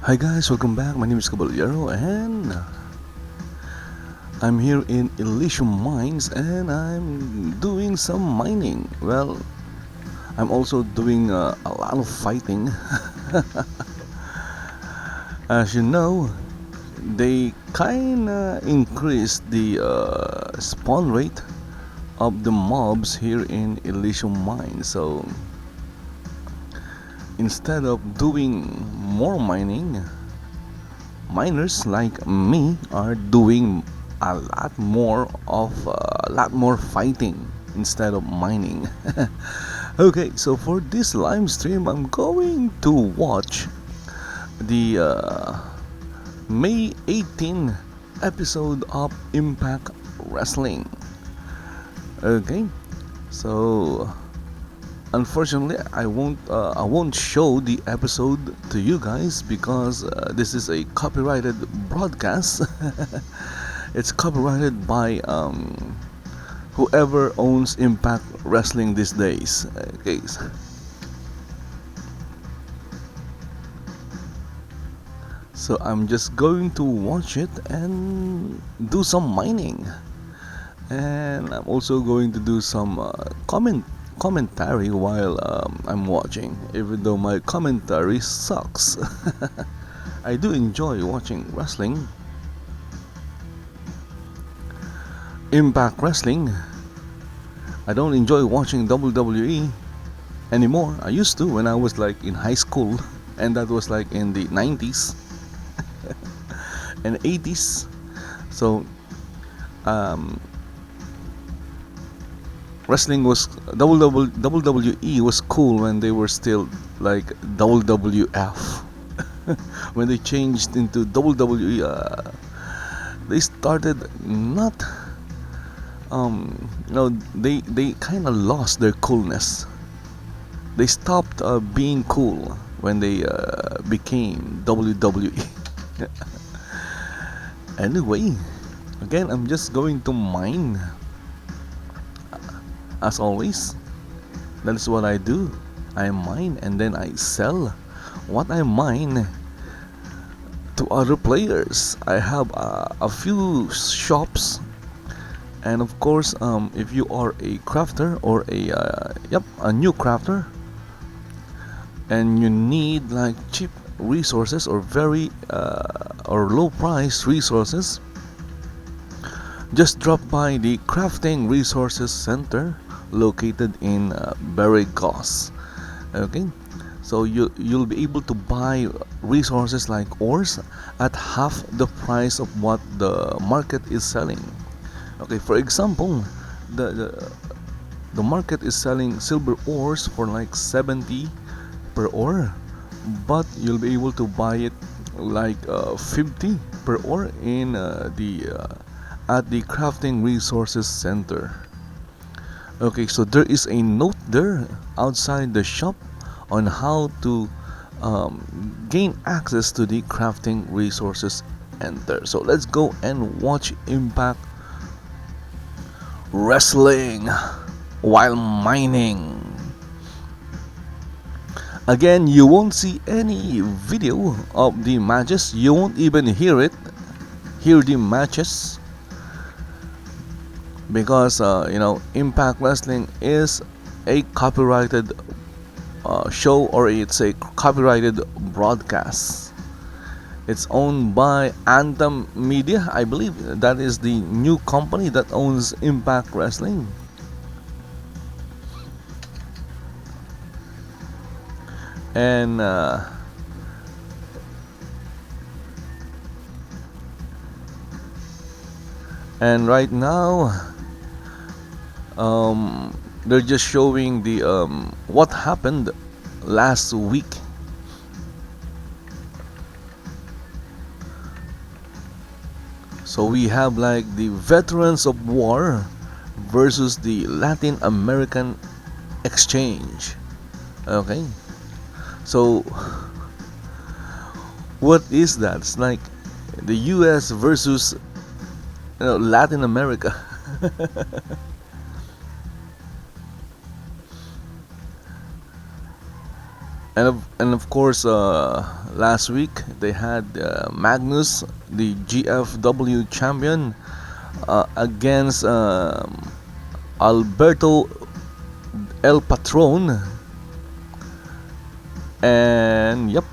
Hi guys, welcome back. My name is Caballero and I'm here in Elysium mines and I'm doing some mining. Well, I'm also doing a lot of fighting. As you know, they kinda increased the spawn rate of the mobs here in Elysium mines. So instead of doing more mining, miners like me are doing a lot more fighting instead of mining. Okay, so for this live stream, I'm going to watch the May 18 episode of Impact Wrestling. Okay, so unfortunately, I won't show the episode to you guys because this is a copyrighted broadcast. It's copyrighted by whoever owns Impact Wrestling these days. Okay. So I'm just going to watch it and do some mining, and I'm also going to do some commentary while I'm watching, even though my commentary sucks. I do enjoy watching wrestling, Impact Wrestling. I don't enjoy watching WWE anymore. I used to when I was like in high school, and that was like in the 90s and 80s. So wrestling was WWE was cool when they were still like WWF. When they changed into WWE, they started not they kind of lost their coolness. They stopped being cool when they became WWE. Anyway, again, I'm just going to mine. As always, that is what I do. I mine and then I sell what I mine to other players. I have a few shops, and of course, if you are a crafter or a new crafter, and you need like cheap resources or very or low price resources, just drop by the Crafting Resources Center located in Barrigos. Okay, so you'll be able to buy resources like ores at half the price of what the market is selling. Okay, for example, the market is selling silver ores for like 70 per ore, but you'll be able to buy it like 50 per ore in at the Crafting Resources Center. Okay, so there is a note there outside the shop on how to gain access to the Crafting Resources Center. So let's go and watch Impact Wrestling while mining. Again, you won't see any video of the matches. You won't even hear the matches, because Impact Wrestling is a copyrighted show, or it's a copyrighted broadcast. It's owned by Anthem Media. I believe that is the new company that owns Impact Wrestling. And right now, they're just showing the what happened last week. So we have like the Veterans of War versus the Latin American Exchange. Okay, so what is that? It's like the US versus Latin America. and of course, last week they had Magnus, the GFW champion, against Alberto El Patron, and yep,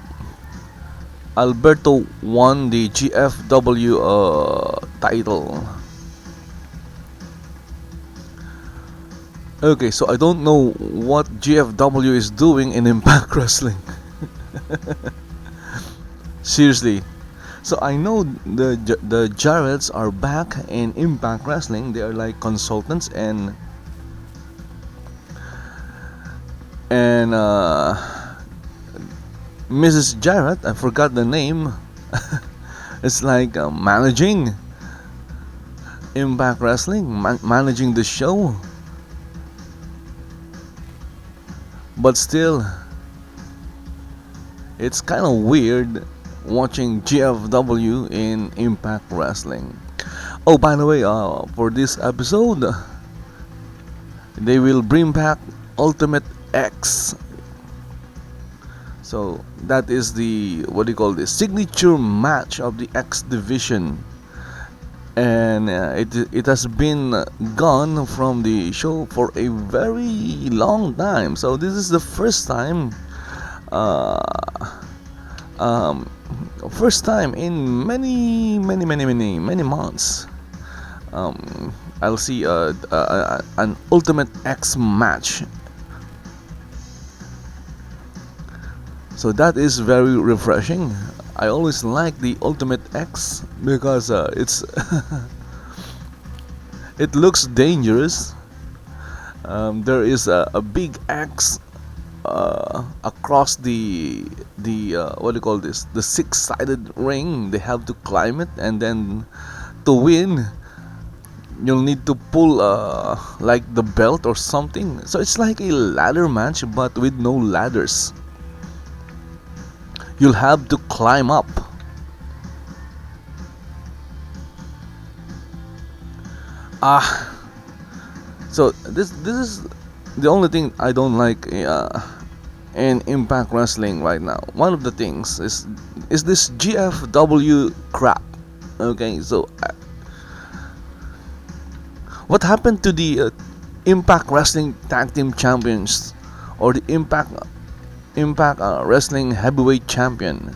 Alberto won the GFW title. Okay, so I don't know what GFW is doing in Impact Wrestling. Seriously. So I know the Garriotts are back in Impact Wrestling. They are like consultants, and Mrs. Jarrett, I forgot the name. It's like managing Impact Wrestling, managing the show. But still, it's kind of weird watching GFW in Impact Wrestling. Oh, by the way, for this episode, they will bring back Ultimate X. So that is the, what do you call this, signature match of the X division, and it has been gone from the show for a very long time. So this is the first time, first time in many months, I'll see an Ultimate X match. So that is very refreshing. I always like the Ultimate X because it's it looks dangerous. There is a big X across the what do you call this? The six-sided ring. They have to climb it, and then to win, you'll need to pull like the belt or something. So it's like a ladder match, but with no ladders. You'll have to climb up. So this is the only thing I don't like in Impact Wrestling right now. One of the things is this GFW crap. Okay, so what happened to the Impact Wrestling Tag Team Champions, or the Impact Wrestling Heavyweight Champion?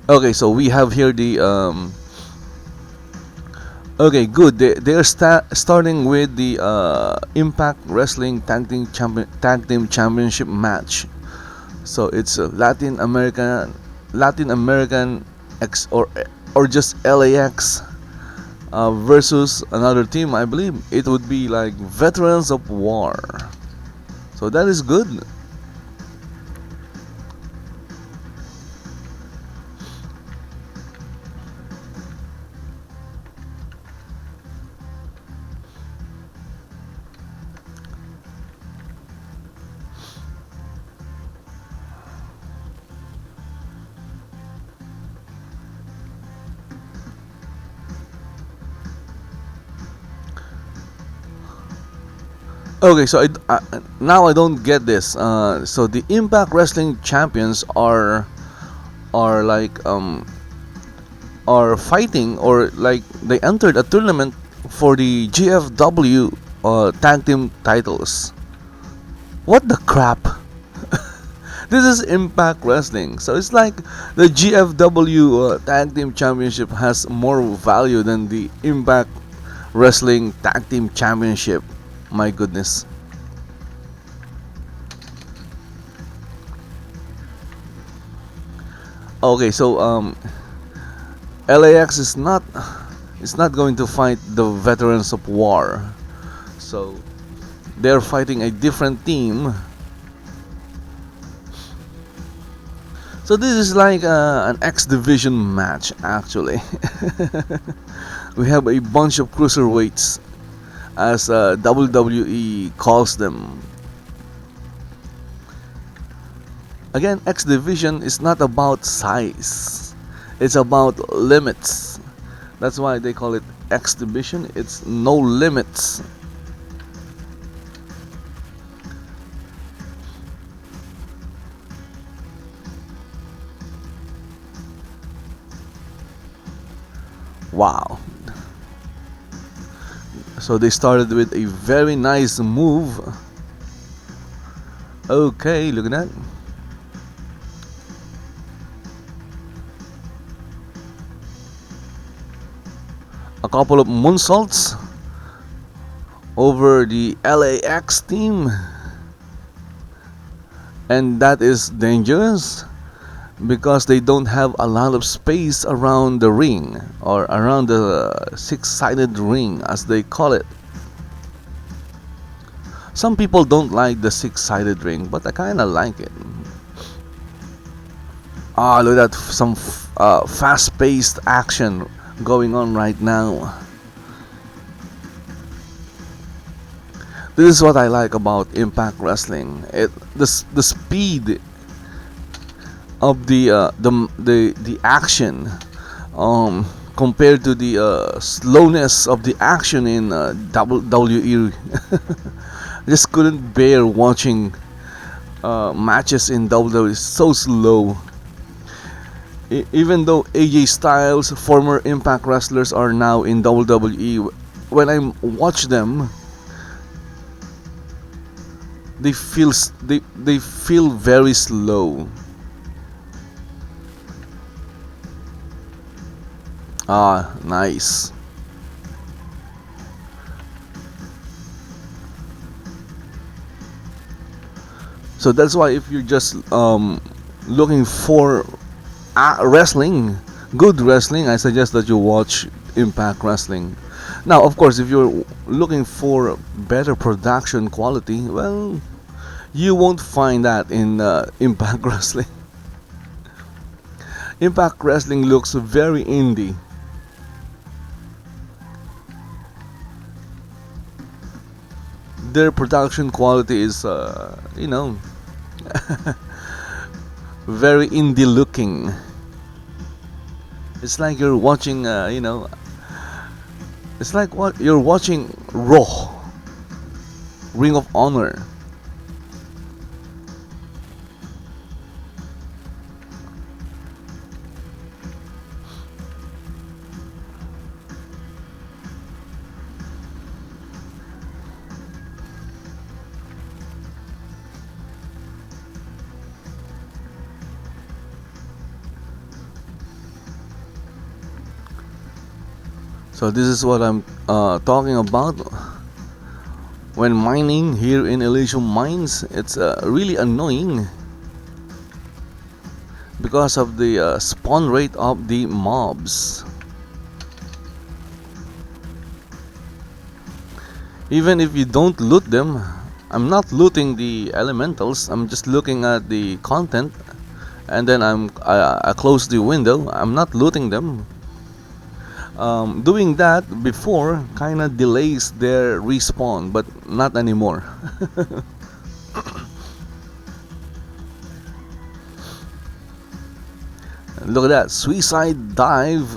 Okay, so we have here the okay, good. They are starting with the Impact Wrestling Tag Team Championship match. So it's a Latin American X, or just LAX versus another team. I believe it would be like Veterans of War. So that is good. Okay, so now I don't get this. So the Impact Wrestling champions are like are fighting, or like they entered a tournament for the GFW tag team titles. What the crap? This is Impact Wrestling, so it's like the GFW tag team championship has more value than the Impact Wrestling tag team championship. My goodness. Okay, so LAX is not going to fight the Veterans of War. So they're fighting a different team. So this is like an X division match actually. We have a bunch of cruiserweights, as WWE calls them. Again, X Division is not about size, it's about limits. That's why they call it exhibition. It's no limits. Wow. So they started with a very nice move. Okay, look at that. A couple of moonsaults over the LAX team. And that is dangerous because they don't have a lot of space around the ring, or around the six-sided ring as they call it. Some people don't like the six-sided ring, but I kinda like it. Ah, look at that, some fast-paced action going on right now. This is what I like about Impact Wrestling. The speed of the action, compared to the slowness of the action in WWE. Just couldn't bear watching matches in WWE. It's so slow. Even though AJ Styles, former Impact wrestlers, are now in WWE, when I watch them, they feel very slow. Ah, nice. So that's why if you're just looking for wrestling, good wrestling, I suggest that you watch Impact Wrestling. Now, of course, if you're looking for better production quality, well, you won't find that in Impact Wrestling. Impact Wrestling looks very indie. Their production quality is, very indie looking. It's like you're watching, it's like what you're watching Raw, Ring of Honor. So this is what I'm talking about. When mining here in Elysium mines, it's really annoying because of the spawn rate of the mobs. Even if you don't loot them, I'm not looting the elementals, I'm just looking at the content, and then I close the window. I'm not looting them. Doing that before kinda delays their respawn, but not anymore. Look at that, suicide dive.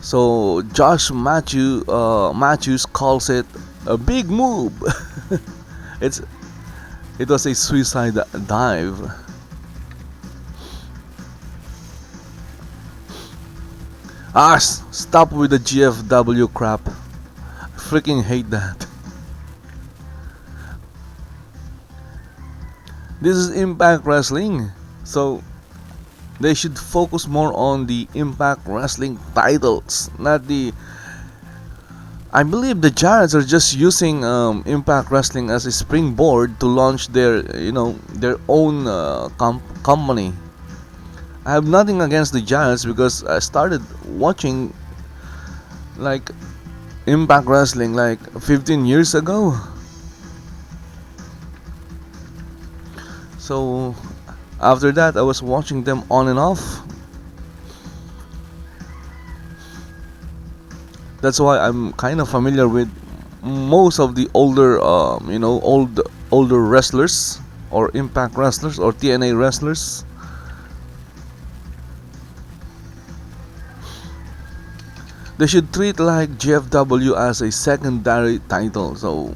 So Josh Matthews calls it a big move. It was a suicide dive. Stop with the GFW crap. I freaking hate that. This is Impact Wrestling, so they should focus more on the Impact Wrestling titles, not the... I believe the Jarretts are just using Impact Wrestling as a springboard to launch their own company. I have nothing against the Giants because I started watching like Impact Wrestling like 15 years ago. So after that I was watching them on and off. That's why I'm kind of familiar with most of the older older wrestlers, or Impact wrestlers, or TNA wrestlers. They should treat like GFW as a secondary title. So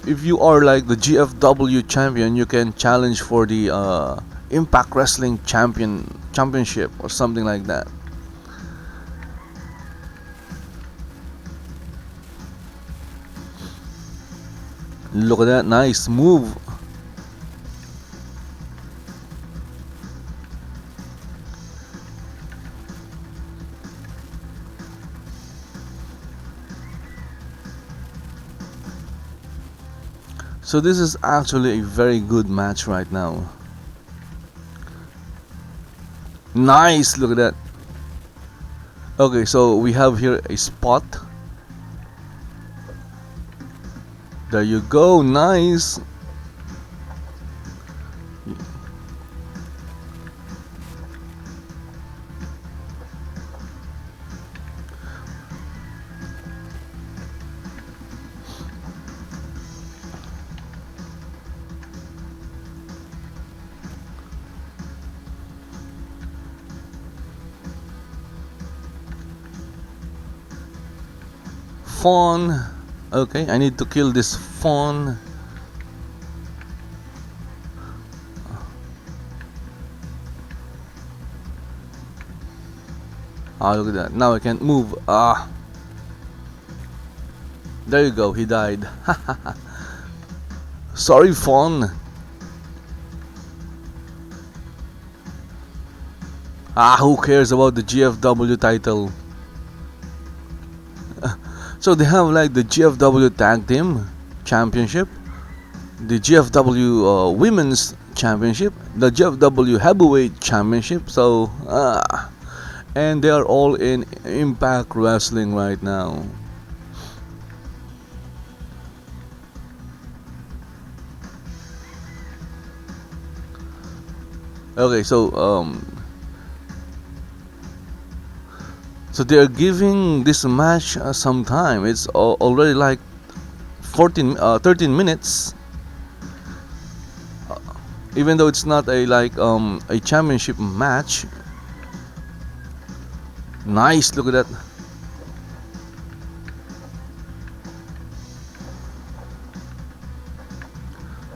if you are like the GFW champion, you can challenge for the Impact Wrestling championship or something like that. Look at that, nice move. So this is actually a very good match right now. Nice, look at that. Okay, so we have here a spot. There you go, nice. Fawn. Okay, I need to kill this fawn. Ah, look at that. Now I can't move. Ah. There you go, he died. Sorry, fawn. Ah, who cares about the GFW title? So they have like the GFW Tag Team Championship, the GFW Women's Championship, the GFW Heavyweight Championship. So, and they are all in Impact Wrestling right now. Okay, so they're giving this match some time. It's already like 13 minutes. Even though it's not a a championship match. Nice, look at that.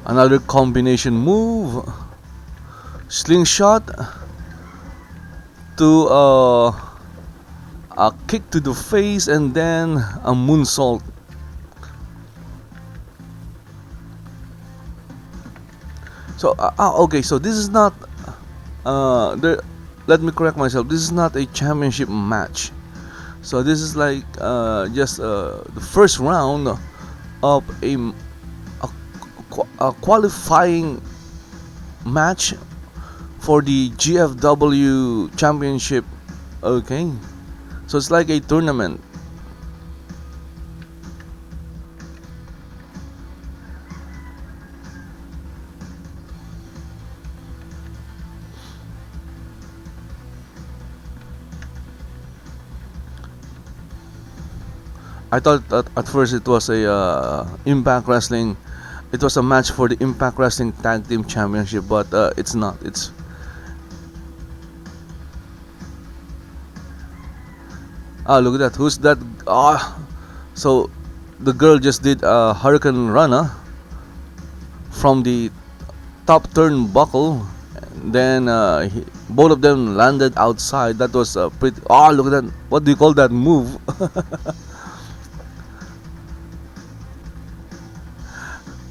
Another combination move. Slingshot to a kick to the face and then a moonsault. So okay, so this is not let me correct myself, this is not a championship match. So this is like just the first round of a qualifying match for the GFW championship. Okay, so it's like a tournament. I thought that at first it was a Impact Wrestling. It was a match for the Impact Wrestling Tag Team Championship, but it's not. It's look at that. Who's that? So the girl just did a Hurricane Rana from the top turnbuckle. Then both of them landed outside. That was pretty. Look at that. What do you call that move?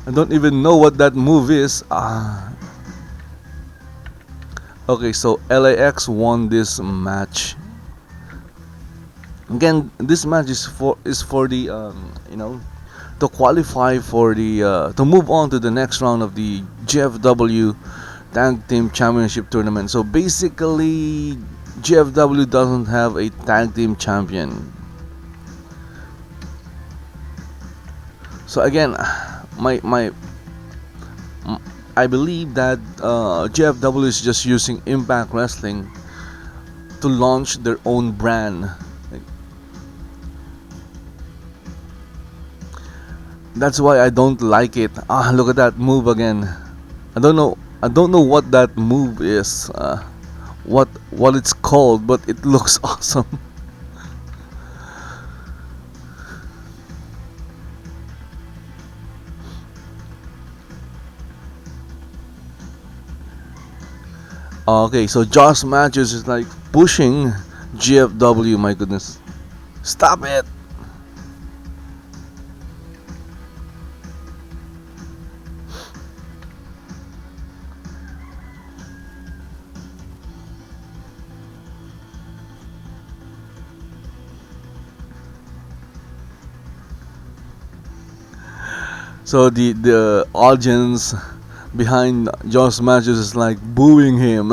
I don't even know what that move is. Okay, so LAX won this match. Again, this match is for the to qualify for the to move on to the next round of the GFW Tag Team Championship tournament. So basically, GFW doesn't have a tag team champion. So again, I believe that GFW is just using Impact Wrestling to launch their own brand. That's why I don't like it. Look at that move again. I don't know what that move is. what it's called, but it looks awesome. Okay, so Josh Matthews is like pushing GFW. My goodness, stop it! So the audience behind Josh Matthews is like booing him.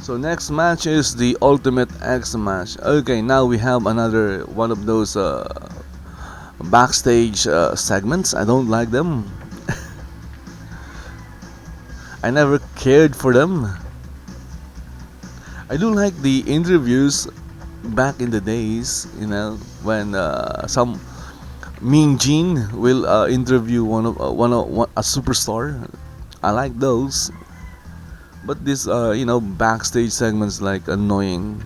So next match is the Ultimate X match. Okay, now we have another one of those backstage segments. I don't like them. I never cared for them. I do like the interviews back in the days, when some Mean Gene will interview one a superstar. I like those, but this backstage segments like annoying.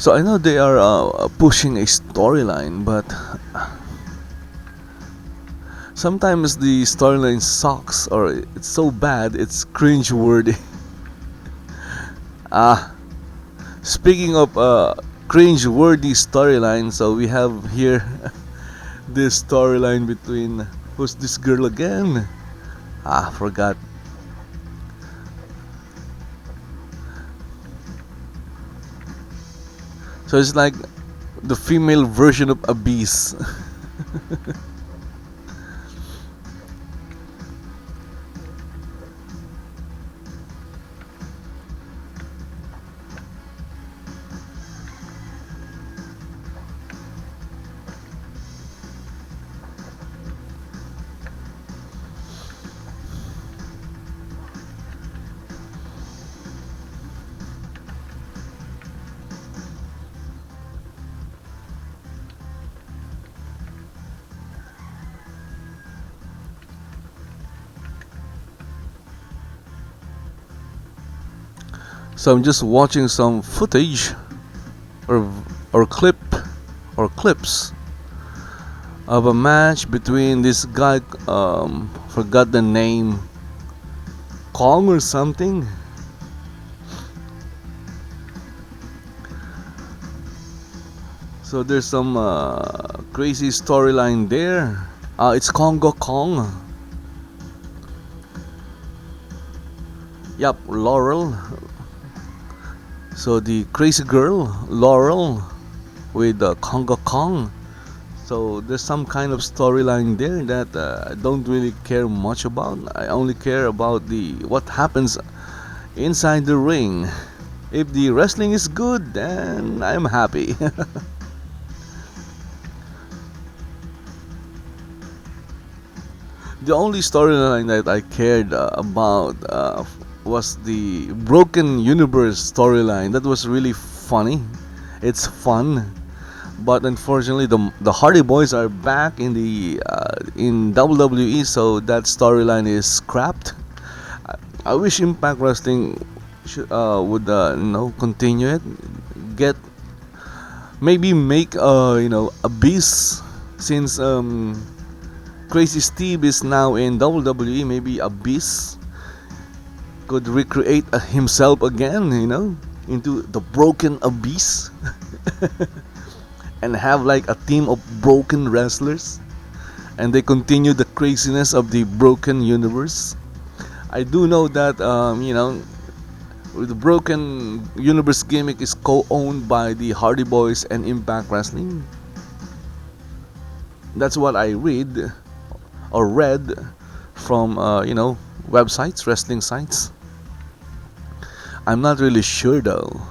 So I know they are pushing a storyline, but sometimes the storyline sucks, or it's so bad it's cringe-worthy. Ah, speaking of cringe-worthy storyline, so we have here this storyline between, who's this girl again? Forgot. So it's like the female version of Abyss. So I'm just watching some footage or clip or clips of a match between this guy, forgot the name, Kong or something. So there's some crazy storyline there. It's Congo Kong. Yup, Laurel. So the crazy girl, Laurel, with Congo Kong. So there's some kind of storyline there that I don't really care much about. I only care about what happens inside the ring. If the wrestling is good, then I'm happy. The only storyline that I cared about was the Broken Universe storyline. That was really funny. It's fun, but unfortunately, the Hardy Boys are back in the in WWE, so that storyline is scrapped. I wish Impact Wrestling would continue it. Get maybe make Abyss, since Crazy Steve is now in WWE. Maybe Abyss could recreate himself again, into the Broken Abyss, and have like a team of broken wrestlers, and they continue the craziness of the Broken Universe. I do know that the Broken Universe gimmick is co-owned by the Hardy Boys and Impact Wrestling. That's what I read from websites, wrestling sites. I'm not really sure though,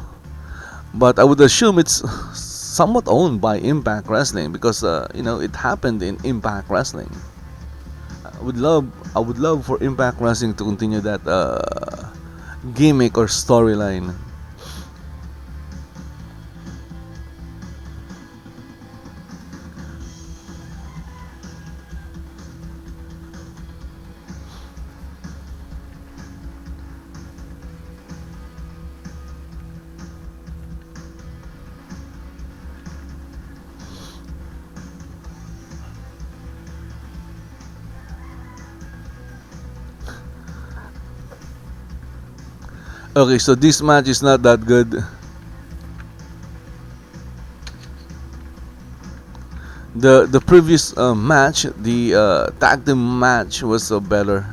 but I would assume it's somewhat owned by Impact Wrestling because it happened in Impact Wrestling. I would love for Impact Wrestling to continue that gimmick or storyline. Okay, so this match is not that good. The previous match, the tag team match, was better.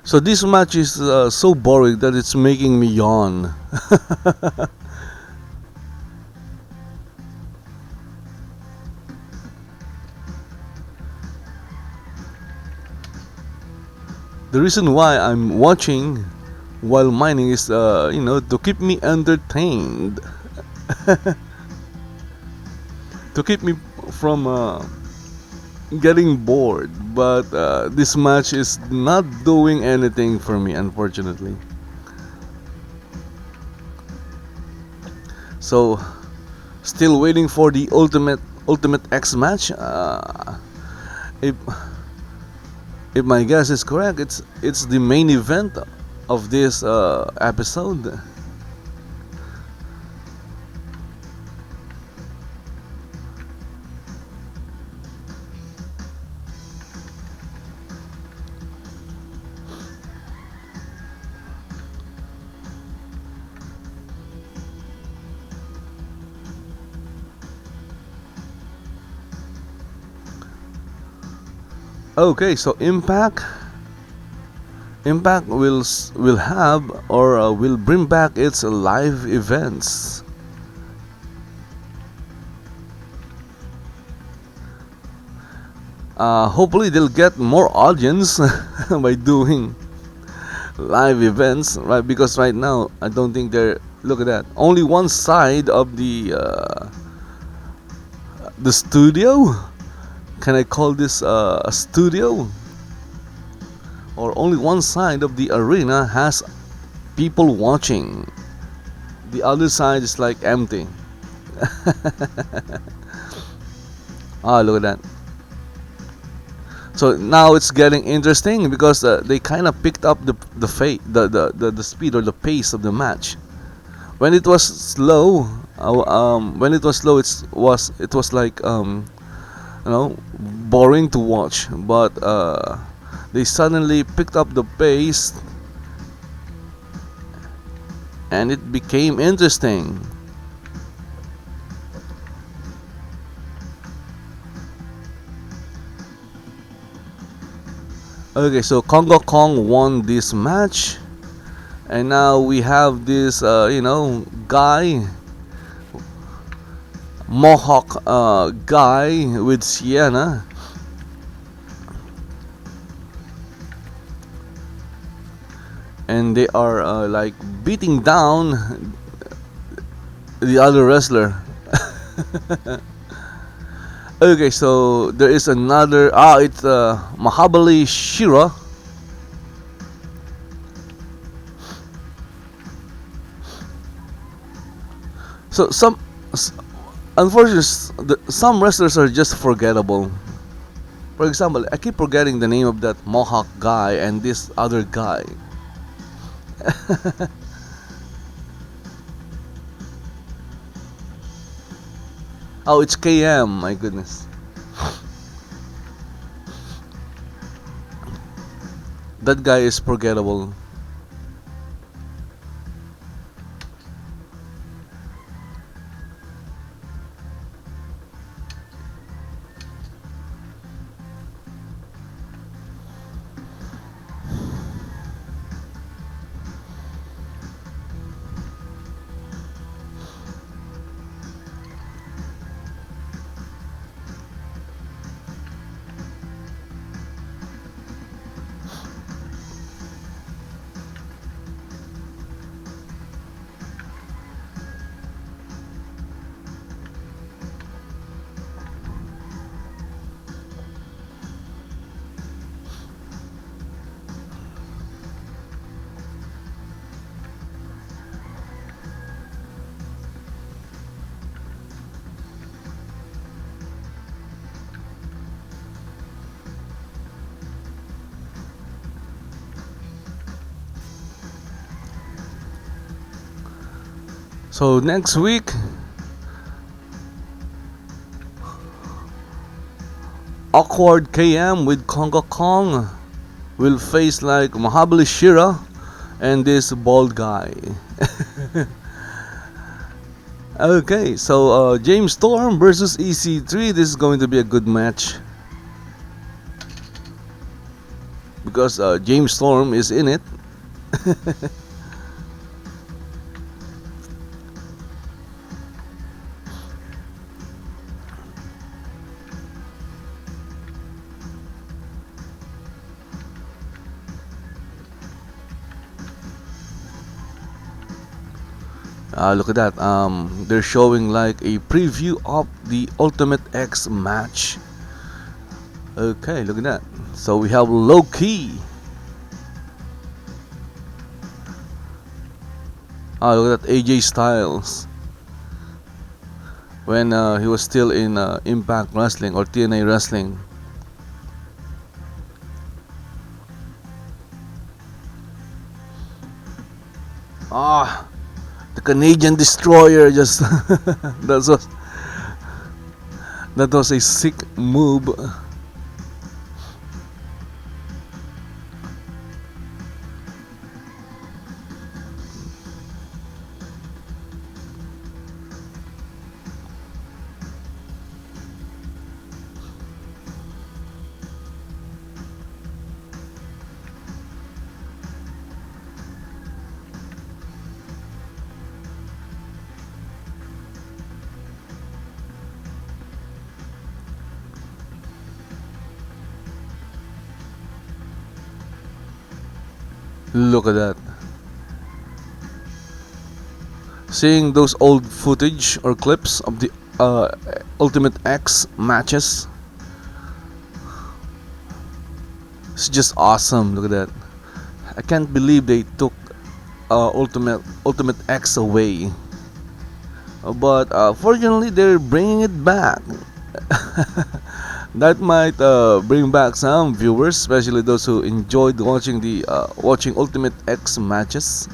So this match is so boring that it's making me yawn. The reason why I'm watching while mining is, to keep me entertained, to keep me from getting bored. But this match is not doing anything for me, unfortunately. So, still waiting for the Ultimate X match. If if my guess is correct, it's the main event of this episode. Okay, so Impact will have or will bring back its live events. Hopefully they'll get more audience by doing live events, right? Because right now I don't think they're. Look at that. Only one side of the studio. Can I call this a studio? Or only one side of the arena has people watching. The other side is like empty. Look at that. So now it's getting interesting because they kind of picked up the speed or the pace of the match. When it was slow, it was like boring to watch. But they suddenly picked up the pace, and it became interesting. Okay, so Congo Kong won this match, and now we have this, guy, Mohawk guy with Sienna. And they are like beating down the other wrestler. Okay, so there is another. It's Mahabali Shira. So unfortunately, some wrestlers are just forgettable. For example, I keep forgetting the name of that Mohawk guy and this other guy. Oh, it's KM, my goodness. That guy is forgettable. So next week, Awkward KM with Konga Kong will face like Mahabali Shira and this bald guy. Okay, so James Storm versus EC3. This is going to be a good match because James Storm is in it. Look at that. They're showing like a preview of the Ultimate X match. Okay, look at that. So we have Low Key. Look at that, AJ Styles. When he was still in Impact Wrestling or TNA Wrestling. The Canadian Destroyer just that was a sick move. Look at that. Seeing those old footage or clips of the Ultimate X matches, it's just awesome. Look at that. I can't believe they took Ultimate X away, but fortunately they're bringing it back. That might bring back some viewers, especially those who enjoyed watching the Ultimate X matches.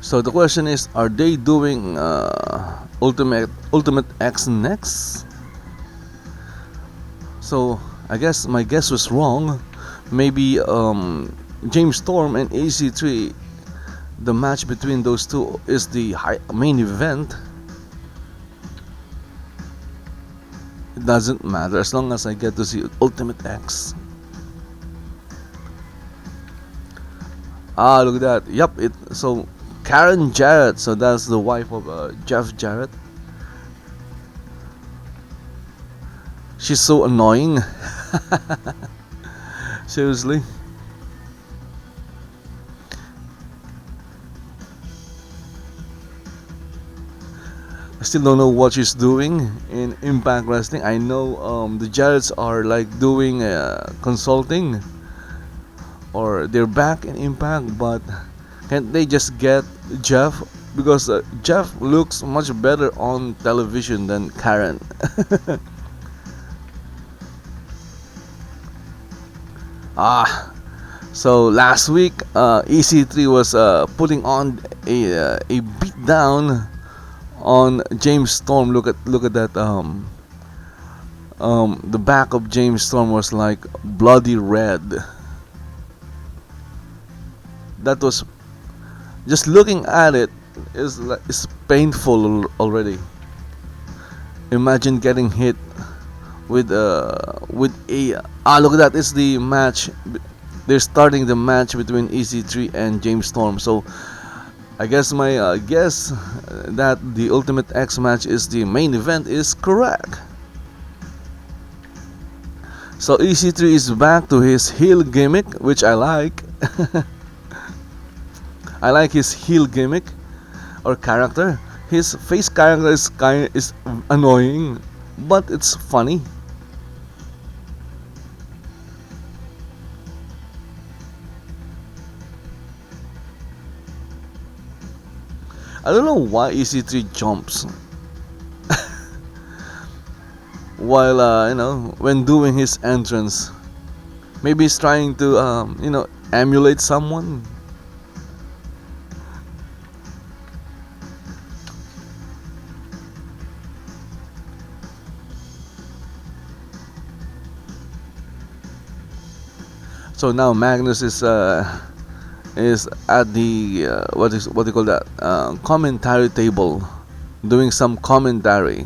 So the question is, are they doing Ultimate X next? So I guess my guess was wrong. Maybe James Storm and AC3, the match between those two is the main event. It doesn't matter as long as I get to see Ultimate X. Look at that. Yep, so Karen Jarrett, so that's the wife of Jeff Jarrett. She's so annoying. Seriously. I still don't know what she's doing in Impact Wrestling. I know the Jarretts are like doing consulting, or they're back in Impact, but can't they just get Jeff? Because Jeff looks much better on television than Karen. So last week EC3 was putting on a beat down on James Storm. Look at that. The back of James Storm was like bloody red. That was, just looking at it is painful already. Imagine getting hit with a look at that. It's the match they're starting the match between EC3 and James Storm. So I guess my guess that the Ultimate X match is the main event is correct. So EC3 is back to his heel gimmick, which I like. I like his heel gimmick or character. His face character is annoying, but it's funny. I don't know why EC3 jumps while when doing his entrance. Maybe he's trying to emulate someone. So now Magnus is at the what do you call that commentary table, doing some commentary.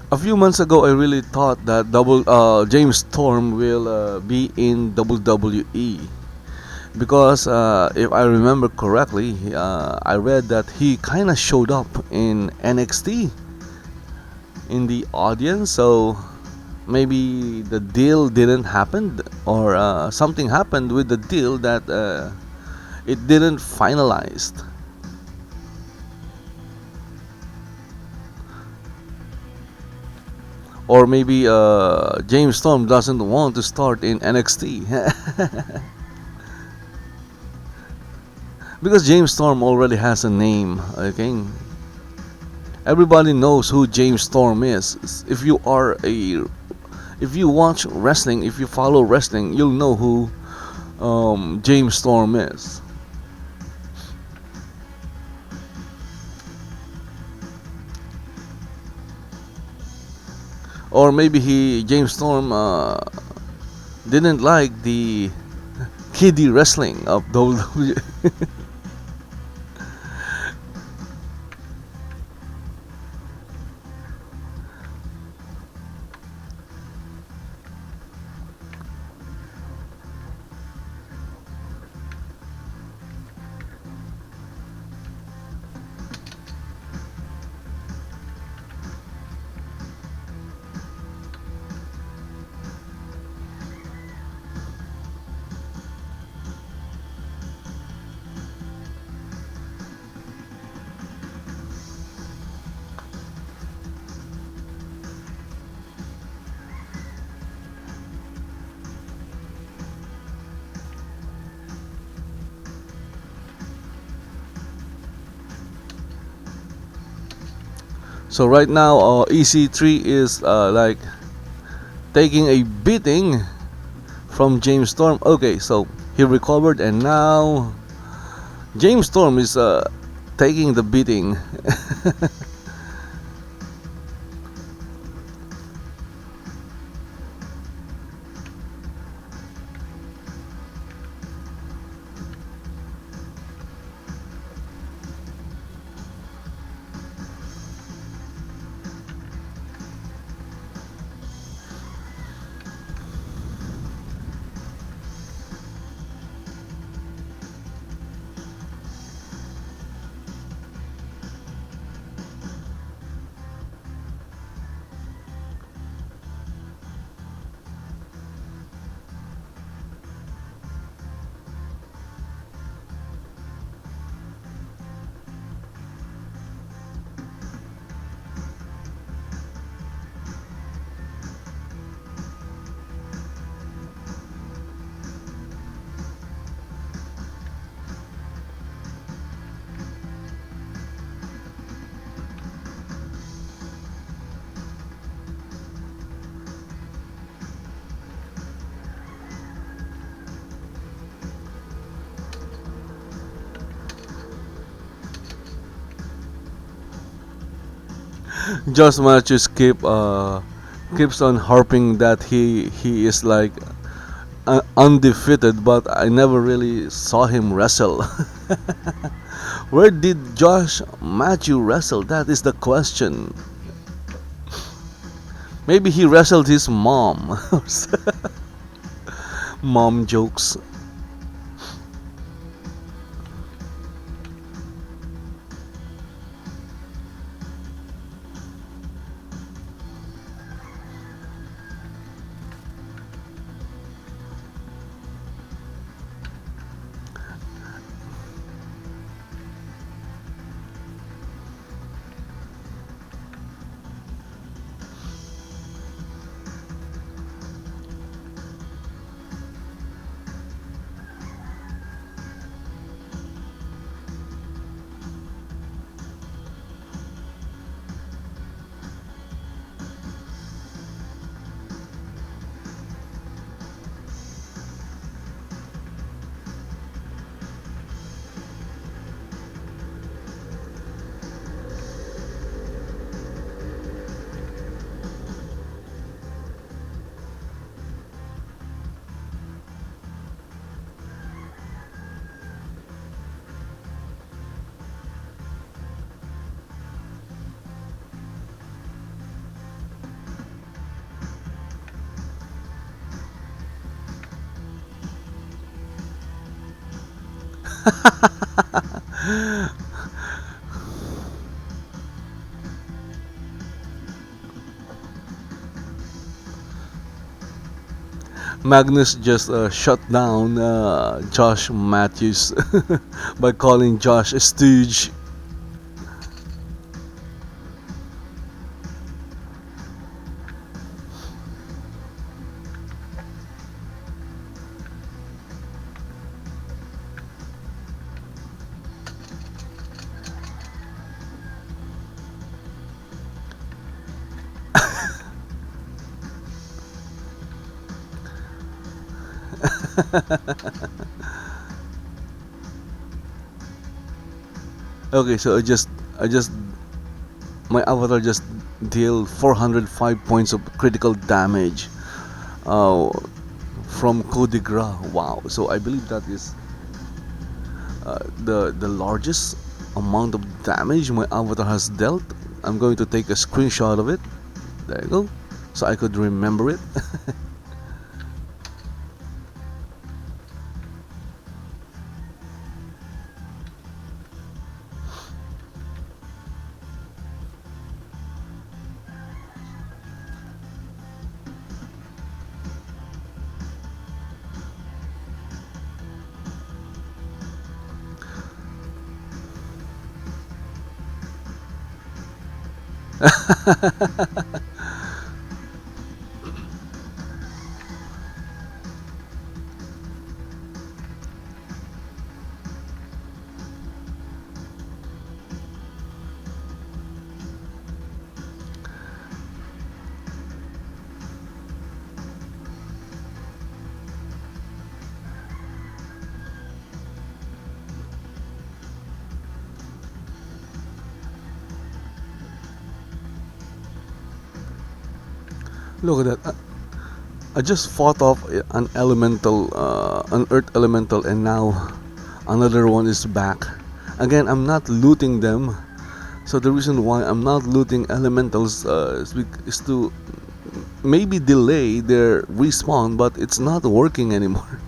A few months ago, I really thought that James Storm will be in WWE because if I remember correctly, I read that he kind of showed up in NXT in the audience. So maybe the deal didn't happen, or something happened with the deal that it didn't finalized. Or maybe James Storm doesn't want to start in NXT. Because James Storm already has a name, okay? Everybody knows who James Storm is. If you watch wrestling, if you follow wrestling, you'll know who James Storm is. Or maybe James Storm didn't like the kiddie wrestling of WWE. So right now, EC3 is like taking a beating from James Storm. Okay, so he recovered, and now James Storm is taking the beating. Josh Matthews keeps on harping that he is like undefeated, but I never really saw him wrestle. Where did Josh Matthew wrestle? That is the question. Maybe he wrestled his mom. Mom jokes. Magnus just shut down Josh Matthews by calling Josh a stooge. Okay, so I just my avatar just deal 405 points of critical damage uh, from coup de grace. Wow! So I believe that is the largest amount of damage my avatar has dealt. I'm going to take a screenshot of it. There you go, so I could remember it. Look at that. I just fought off an elemental, an earth elemental, and now another one is back. Again, I'm not looting them. So the reason why I'm not looting elementals is to maybe delay their respawn, but it's not working anymore.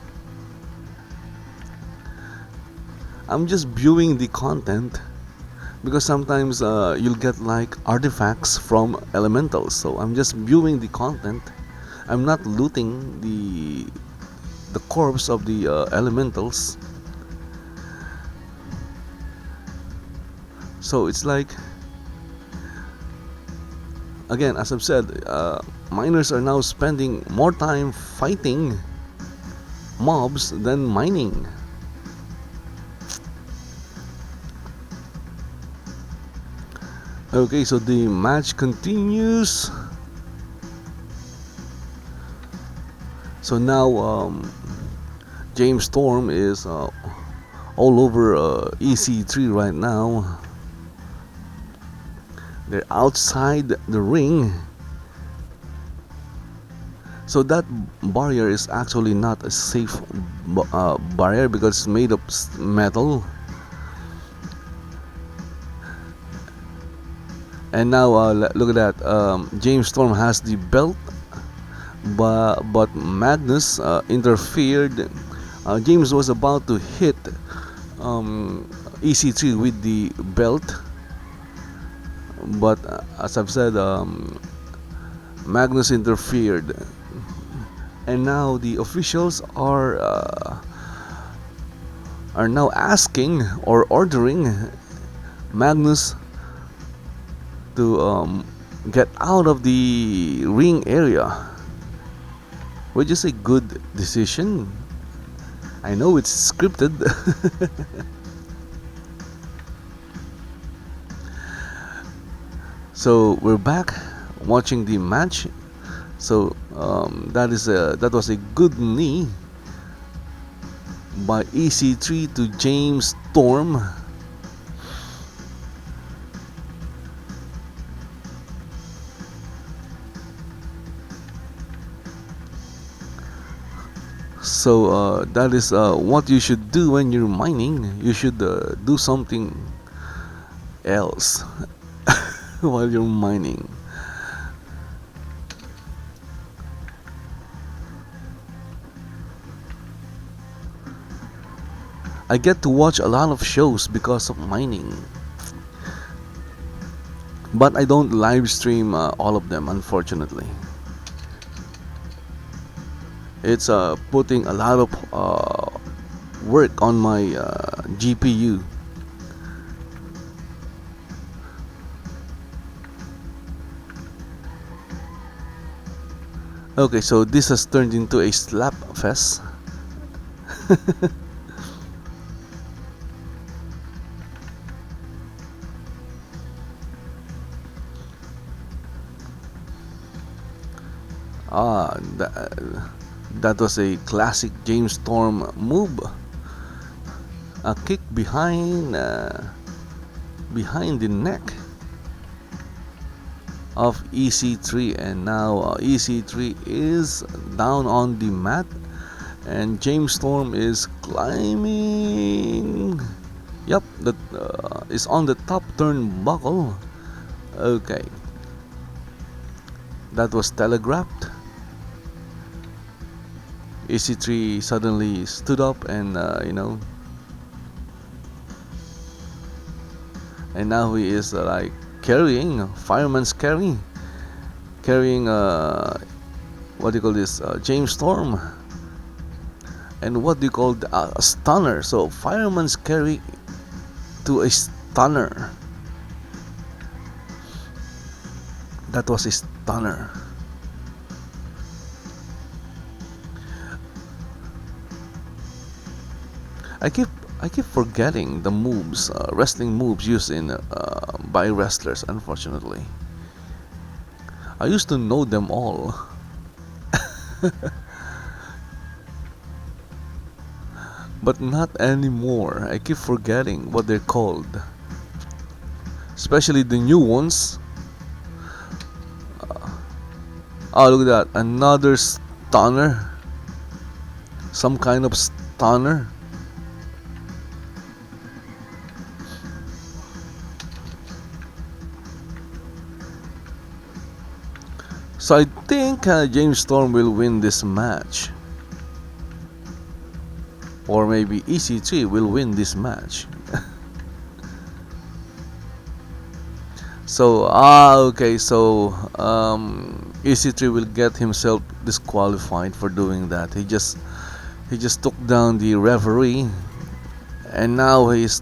I'm just viewing the content because sometimes you'll get like artifacts from elementals. So I'm just viewing the content. I'm not looting the corpse of the elementals. So it's like, again, as I've said, miners are now spending more time fighting mobs than mining. Okay, so the match continues. So now James Storm is all over EC3 right now. They're outside the ring. So that barrier is actually not a safe barrier because it's made of metal. And now look at that. James Storm has the belt, but Magnus interfered. James was about to hit EC3 with the belt, but as I've said, Magnus interfered. And now the officials are now asking or ordering Magnus to get out of the ring area, which is a good decision. I know it's scripted. So we're back watching the match. So that was a good knee by EC3 to James Storm. So that is what you should do when you're mining. You should do something else while you're mining. I get to watch a lot of shows because of mining, but I don't live stream all of them, unfortunately. It's putting a lot of work on my GPU. Okay, so this has turned into a slap fest. That was a classic James Storm move. A kick behind the neck of EC3, and now EC3 is down on the mat, and James Storm is climbing. Yep, that is on the top turnbuckle. Okay, that was telegraphed. EC3 suddenly stood up and and now he is like carrying fireman's carrying what do you call this, James Storm, and what do you call a stunner. So fireman's carry to a stunner. That was a stunner. I keep forgetting the moves, wrestling moves used in by wrestlers. Unfortunately, I used to know them all, but not anymore. I keep forgetting what they're called, especially the new ones. Oh, look at that! Another stunner, some kind of stunner. So I think James Storm will win this match, or maybe EC3 will win this match. So okay, so EC3 will get himself disqualified for doing that. He just took down the referee, and now he's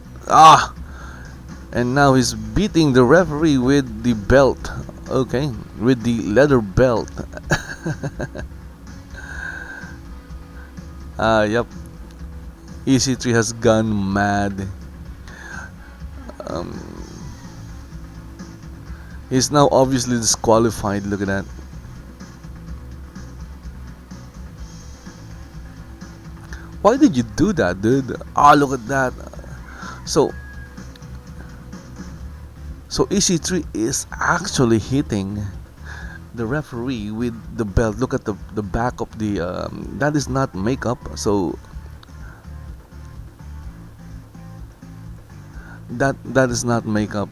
beating the referee with the belt. Okay, with the leather belt. Yep. EC3 has gone mad. He's now obviously disqualified. Look at that. Why did you do that, dude? Look at that. So So EC3 is actually hitting the referee with the belt. Look at the back of the that is not makeup, so that is not makeup.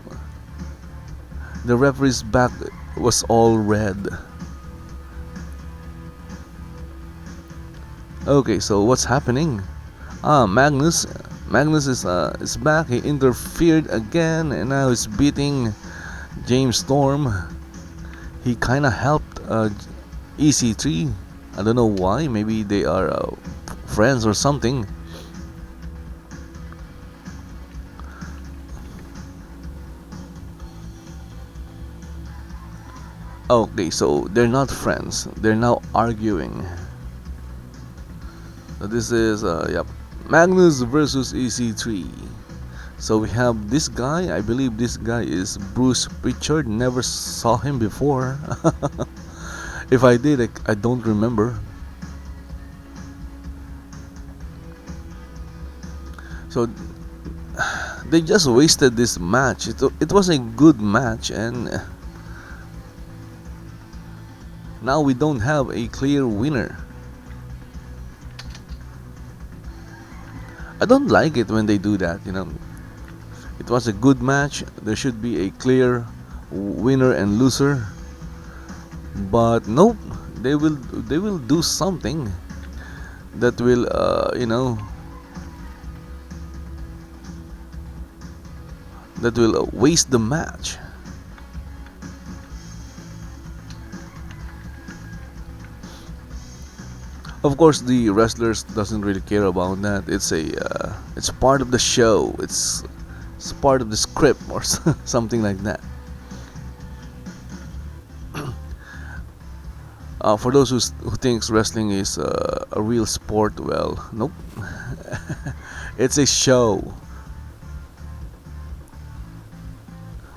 The referee's back was all red. Okay, so what's happening? Magnus is back. He interfered again, and now he's beating James Storm. He kind of helped EC3. I don't know why. Maybe they are friends or something. Okay, so they're not friends. They're now arguing. So this is yep, Magnus versus EC3. So we have this guy. I believe this guy is Bruce Pritchard. Never saw him before. If I did, I don't remember. So they just wasted this match. It was a good match, and now we don't have a clear winner. I don't like it when they do that, you know. It was a good match. There should be a clear winner and loser. But nope, they will do something that will you know, that will waste the match. Of course, the wrestlers doesn't really care about that. It's part of the show. It's part of the script or something like that. For those who thinks wrestling is a real sport, well, nope. It's a show.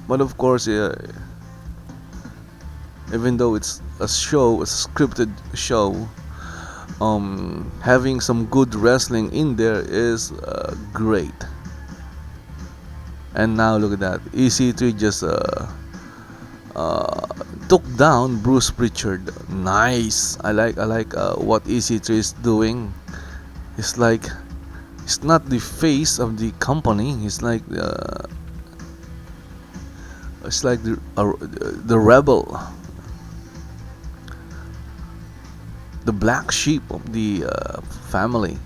But of course, even though it's a show, it's a scripted show, having some good wrestling in there is great. And now look at that, EC3 just took down Bruce Pritchard. Nice. I like what EC3 is doing. It's like he's not the face of the company. He's like it's like the rebel, the black sheep of the family.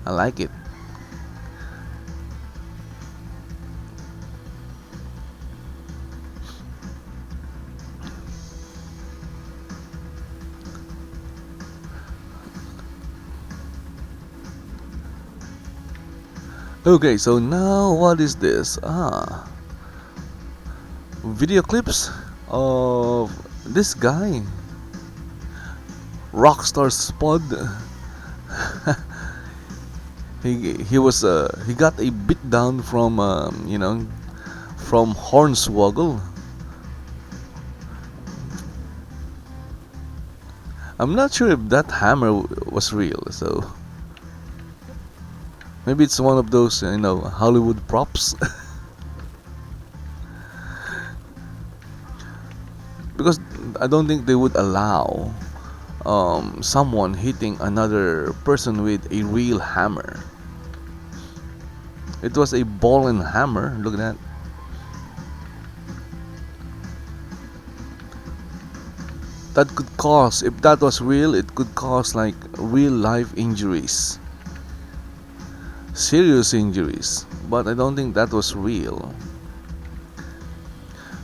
I like it. Okay, so now what is this? Video clips of this guy, Rockstar Spud. he was he got a beat down from you know, from Hornswoggle. I'm not sure if that hammer was real, so maybe it's one of those, you know, Hollywood props. Because I don't think they would allow someone hitting another person with a real hammer. It was a ball and hammer. Look at that. That could cause, if that was real, it could cause like real life injuries, serious injuries. But I don't think that was real,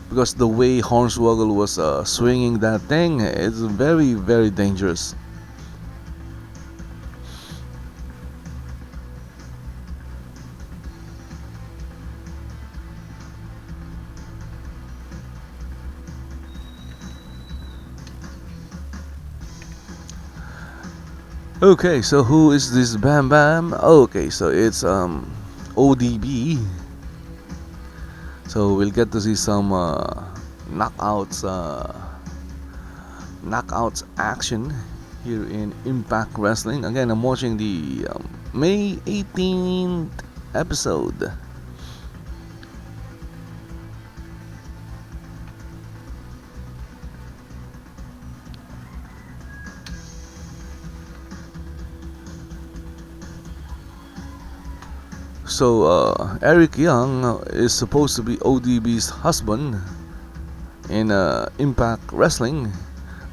because the way Hornswoggle was swinging that thing, it's very, very dangerous. Okay, so who is this Bam Bam? Okay, so it's ODB. So we'll get to see some knockouts action here in Impact Wrestling. Again, I'm watching the May 18th episode. So Eric Young is supposed to be ODB's husband in Impact Wrestling,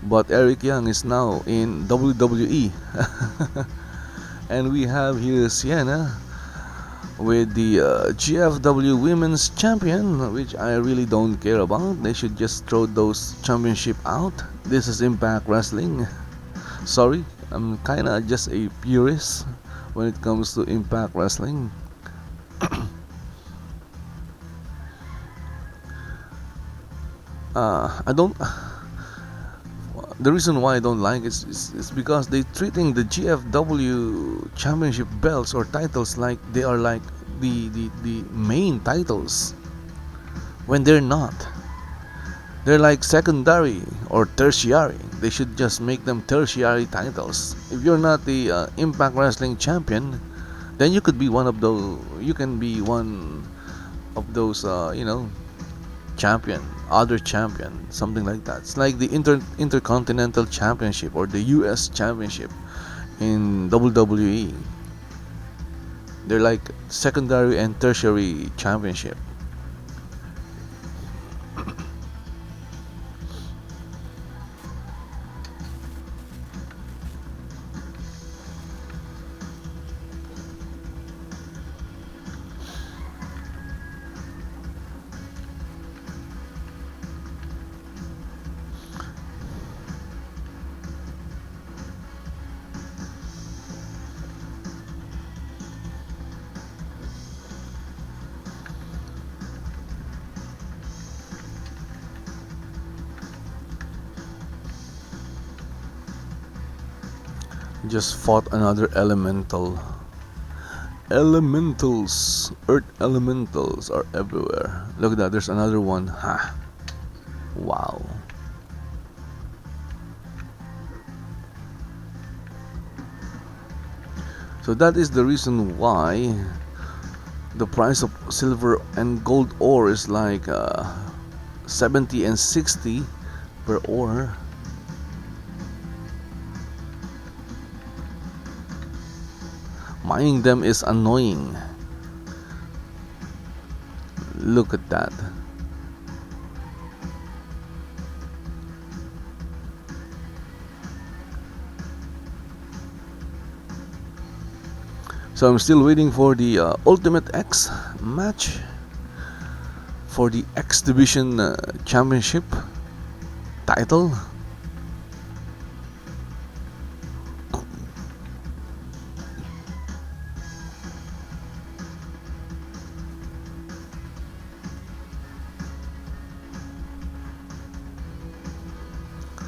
but Eric Young is now in WWE. And we have here Sienna with the GFW Women's Champion, which I really don't care about. They should just throw those championship out. This is Impact Wrestling. Sorry, I'm kinda just a purist when it comes to Impact Wrestling. I don't. The reason why I don't like it is because they treating the GFW championship belts or titles like they are like the main titles when they're not. They're like secondary or tertiary. They should just make them tertiary titles. If you're not the Impact Wrestling champion, then you could be one of those. You can be one of those. Champion, other champion, something like that. It's like the Intercontinental Championship or the US Championship in WWE. They're like secondary and tertiary championship. Just fought another elemental. Elementals, earth elementals are everywhere. Look at that, there's another one. Ha! Wow. So that is the reason why the price of silver and gold ore is like 70 and 60 per ore. Mining them is annoying. Look at that. So I'm still waiting for the Ultimate X match for the X Division Championship title.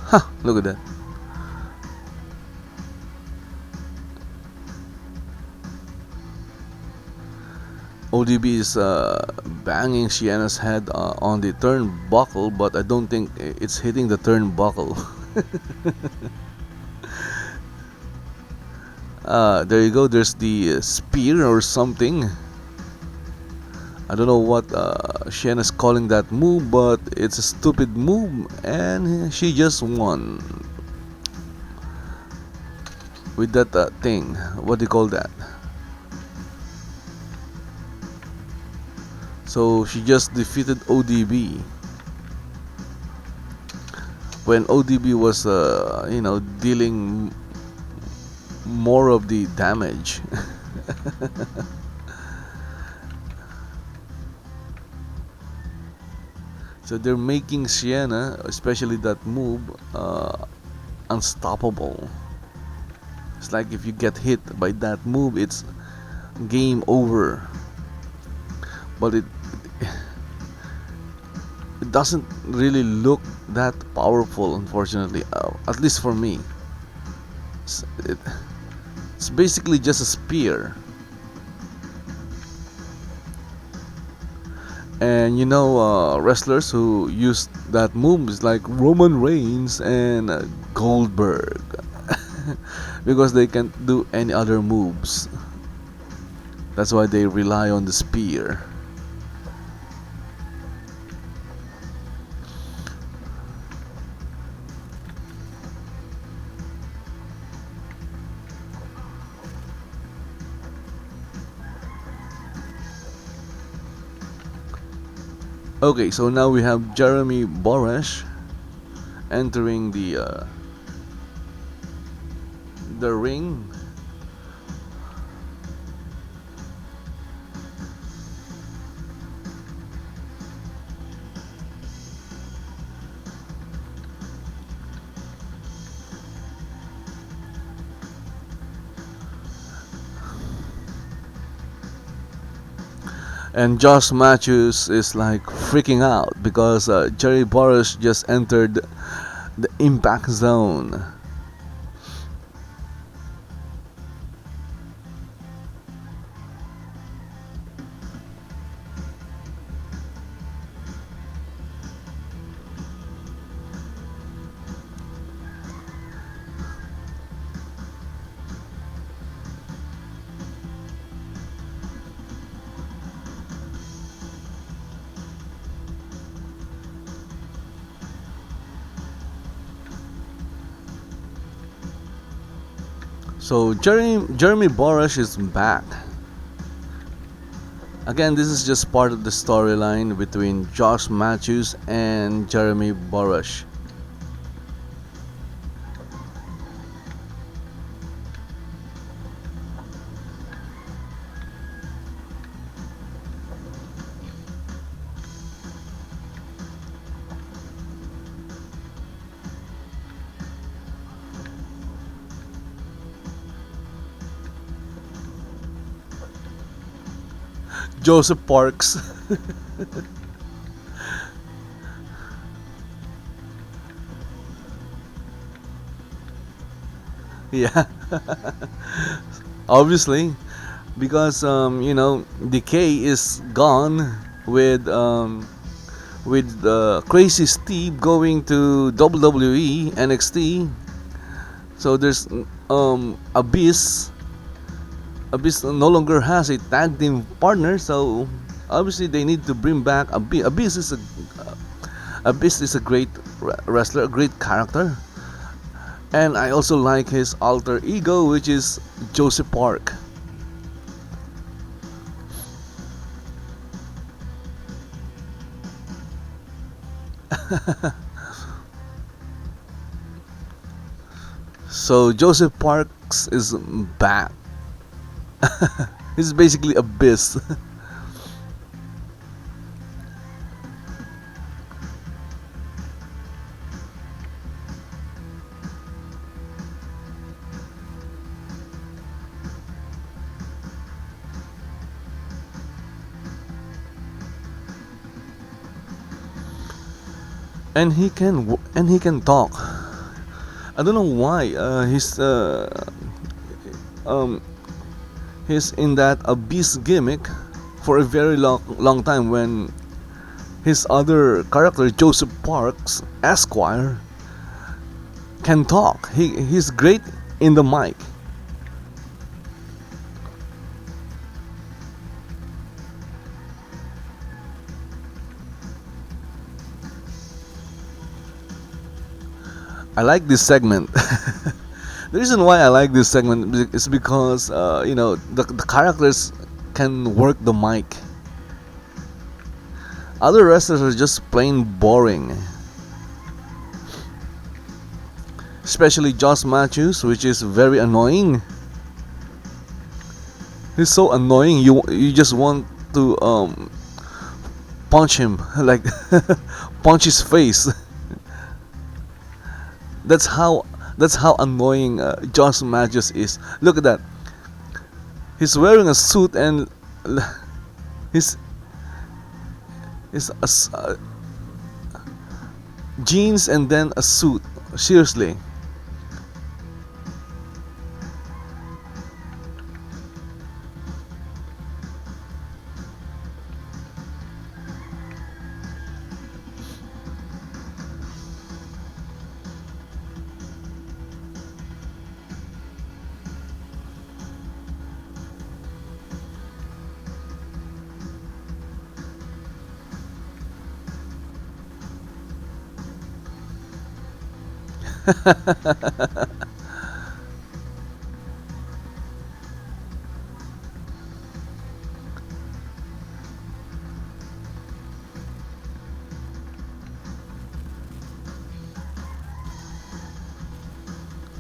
Huh, look at that. ODB is banging Sienna's head on the turnbuckle, but I don't think it's hitting the turnbuckle. There you go, there's the spear or something. I don't know what Sienna's calling that move, but it's a stupid move, and she just won with that thing. What do you call that? So she just defeated ODB when ODB was, dealing more of the damage. So they're making Sienna, especially that move, unstoppable. It's like if you get hit by that move, it's game over. But it doesn't really look that powerful, unfortunately. At least for me, it's basically just a spear. And wrestlers who use that move is like Roman Reigns and Goldberg, because they can't do any other moves. That's why they rely on the spear. Okay, so now we have Jeremy Boresh entering the ring. And Josh Matthews is like freaking out because Jerry Boresh just entered the impact zone. So Jeremy Boresh is back. Again, this is just part of the storyline between Josh Matthews and Jeremy Boresh. Joseph Parks. Yeah. Obviously, because Decay is gone with Crazy Steve going to WWE NXT. So there's Abyss no longer has a tag team partner, so obviously they need to bring back Abyss. Abyss is a great wrestler, a great character, and I also like his alter ego, which is Joseph Park. So Joseph Parks is back. He's basically Abyss. And he can talk. I don't know why. He's in that Abyss gimmick for a very long time when his other character Joseph Parks Esquire can talk. He's great in the mic. I like this segment. The reason why I like this segment is because the characters can work the mic. Other wrestlers are just plain boring. Especially Josh Matthews, which is very annoying. He's so annoying. You just want to punch him, like punch his face. That's how annoying Josh Matthews is. Look at that. He's wearing a suit and he's jeans and then a suit. Seriously.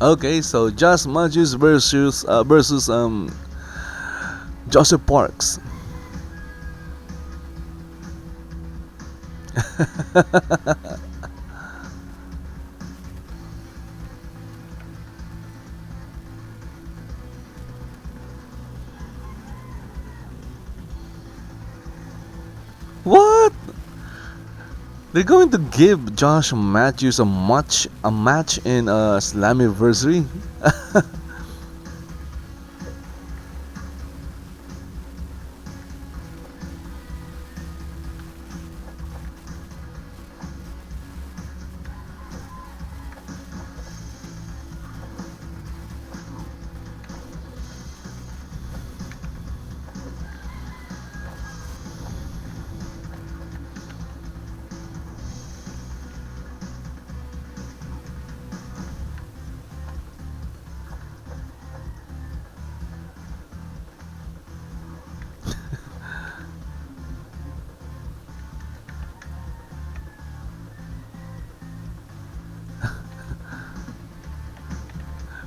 Okay, so Josh Matthews versus Joseph Parks. What? They're going to give Josh Matthews a match in Slammiversary?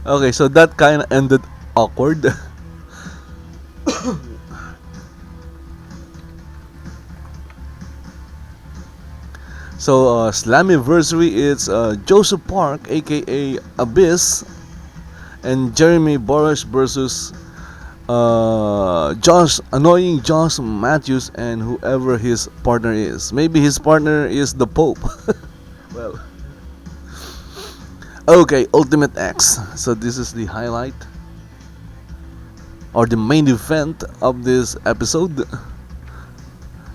Okay, so that kind of ended awkward. So Slammiversary, it's Joseph Park, aka Abyss, and Jeremy Borash versus annoying Josh Matthews and whoever his partner is. Maybe his partner is the Pope. Well, okay, Ultimate X. So this is the highlight or the main event of this episode.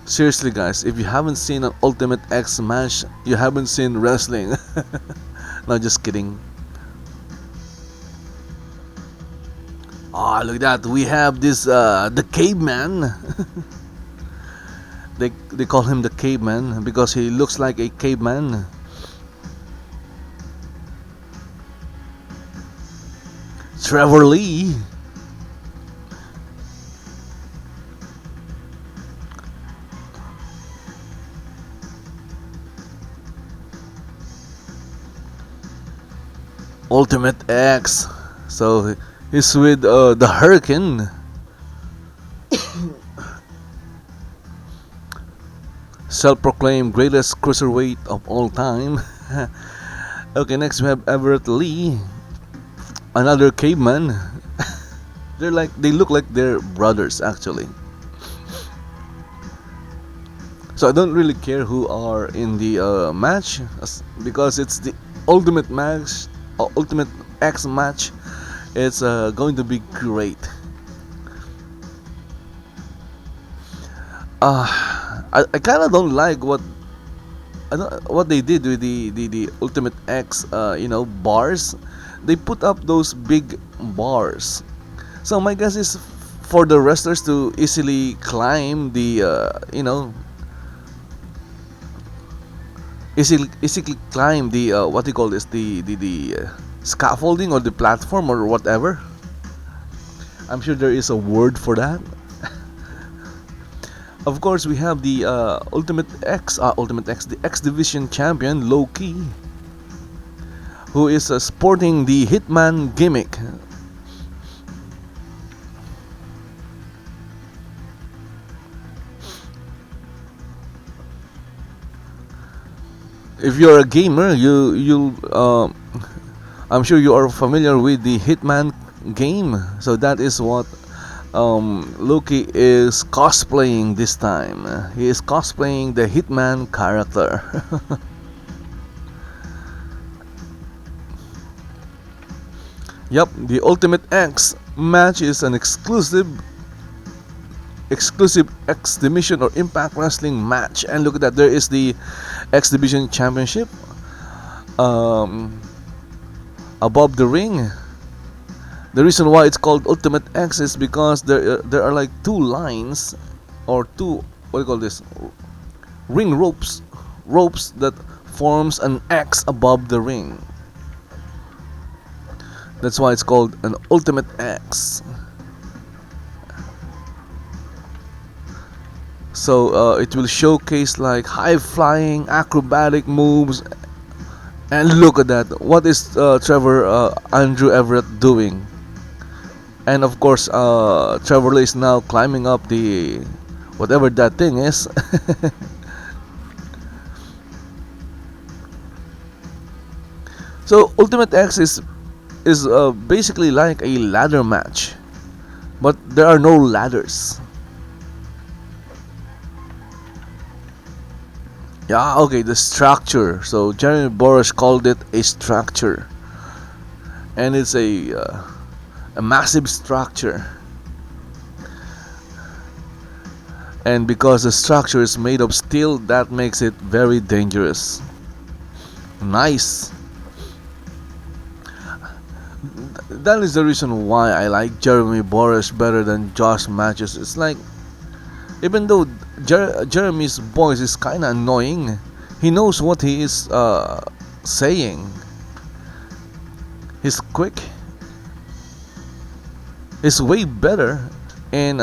Seriously, guys, if you haven't seen an Ultimate X match, you haven't seen wrestling. No, just kidding. Oh, look at that. We have this, the caveman. They call him the caveman because he looks like a caveman. Trevor Lee. Ultimate X. So he's with the Hurricane. Self-proclaimed greatest cruiserweight of all time. Okay, next we have Everett Lee, another caveman. They look like they're brothers actually. So I don't really care who are in the match because it's the ultimate match. Ultimate X match. It's going to be great. I kind of don't like what they did with the Ultimate X bars. They put up those big bars. So my guess is for the wrestlers to easily climb easily climb the what do you call this, the scaffolding or the platform or whatever. I'm sure there is a word for that. Of course, we have the Ultimate X, the X Division champion Loki, who is sporting the Hitman gimmick. If you're a gamer, I'm sure you are familiar with the Hitman game. So that is what Loki is cosplaying this time. He is cosplaying the Hitman character. Yep, the Ultimate X match is an exclusive X Division or Impact Wrestling match. And look at that, there is the X Division Championship above the ring. The reason why it's called Ultimate X is because there are like two lines or two, what do you call this, ring ropes that forms an X above the ring. That's why it's called an Ultimate X. So it will showcase like high flying acrobatic moves And look at that. What is Trevor Andrew Everett doing? And of course, Trevor is now climbing up the whatever that thing is. So Ultimate X is basically like a ladder match, but there are no ladders. Yeah, okay, the structure. So Jeremy Borash called it a structure, and it's a massive structure. And because the structure is made of steel, that makes it very dangerous. Nice. That is the reason why I like Jeremy Borash better than Josh Matthews. It's like, even though Jeremy's voice is kinda annoying, he knows what he is saying. He's quick. He's way better in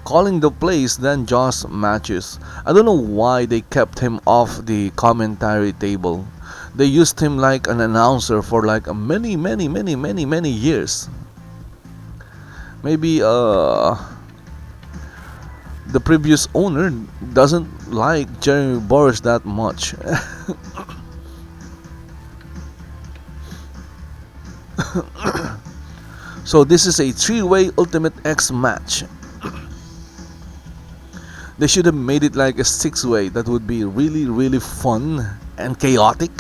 calling the plays than Josh Matthews. I don't know why they kept him off the commentary table. They used him like an announcer for like many years. Maybe the previous owner doesn't like Jeremy Borash that much. So this is a three-way Ultimate X match. They should have made it like a six-way. That would be really fun and chaotic.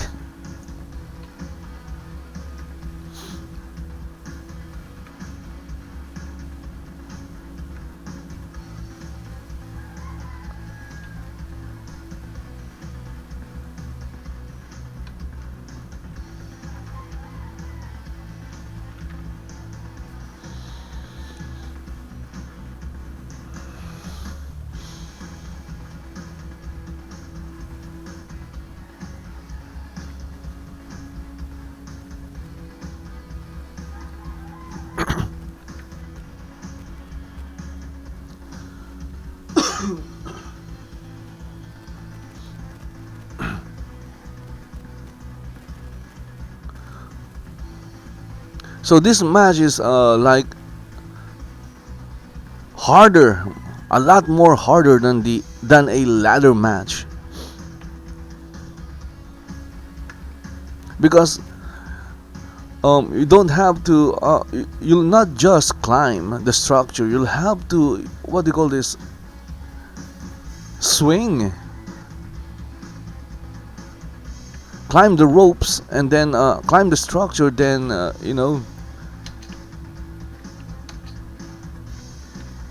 So this match is like harder, a lot more harder than a ladder match, because you don't have to you'll not just climb the structure, you'll have to, what do you call this, swing, climb the ropes, and then climb the structure, then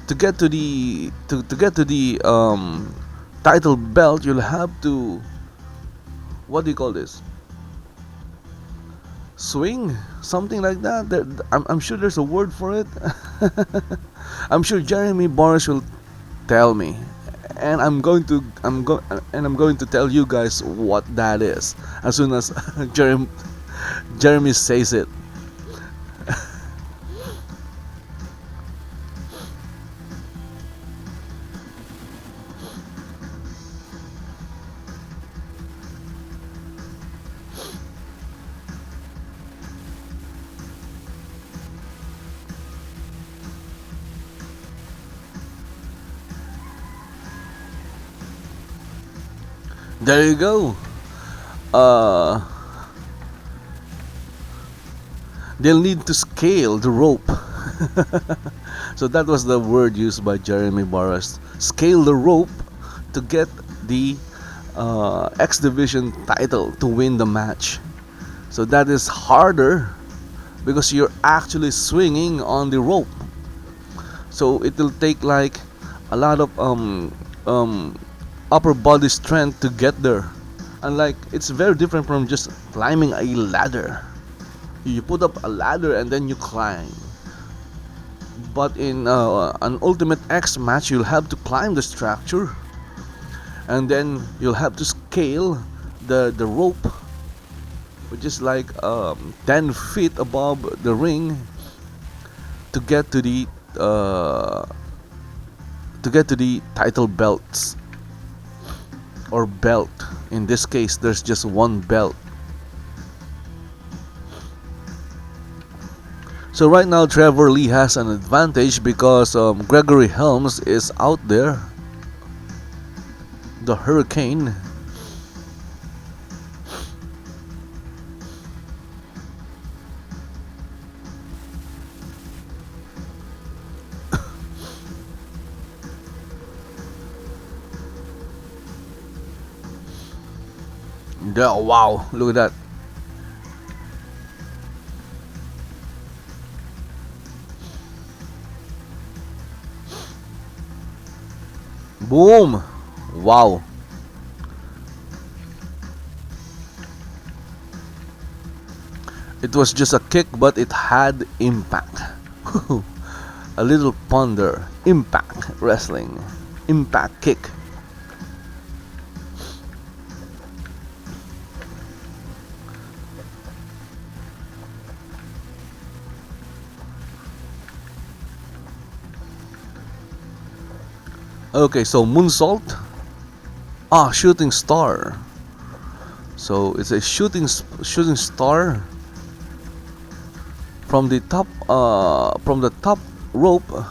to get to the title belt, you'll have to, what do you call this, swing, something like that. I'm sure there's a word for it. I'm sure Jeremy Borash will tell me, and I'm going to tell you guys what that is as soon as Jeremy says it. There you go. They'll need to scale the rope. So that was the word used by Jeremy Borash. Scale the rope to get the X Division title to win the match. So that is harder because you're actually swinging on the rope. So it will take like a lot of upper body strength to get there, and like it's very different from just climbing a ladder. You put up a ladder and then you climb, but in an Ultimate X match, you'll have to climb the structure, and then you'll have to scale the rope, which is like 10 feet above the ring, to get to the title belts, or belt. In this case, there's just one belt. So right now Trevor Lee has an advantage because Gregory Helms is out there, the Hurricane. Yeah, wow, look at that. Boom! Wow. It was just a kick, but it had impact. A little ponder. Impact wrestling. Impact kick. Okay, so moonsault. Ah, shooting star. So it's a shooting star from the top rope,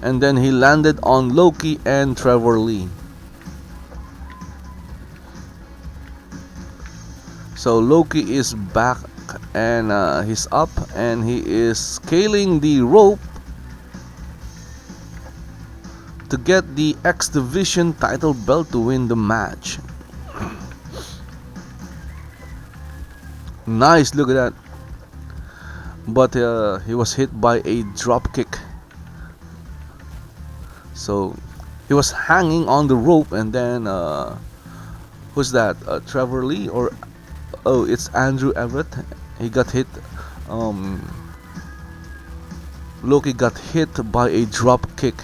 and then he landed on Loki and Trevor Lee. So Loki is back and he's up and he is scaling the rope to get the X Division title belt to win the match. Nice, look at that. But he was hit by a drop kick. So he was hanging on the rope, and then who's that? Trevor Lee, or oh, it's Andrew Everett. He got hit. Loki got hit by a drop kick.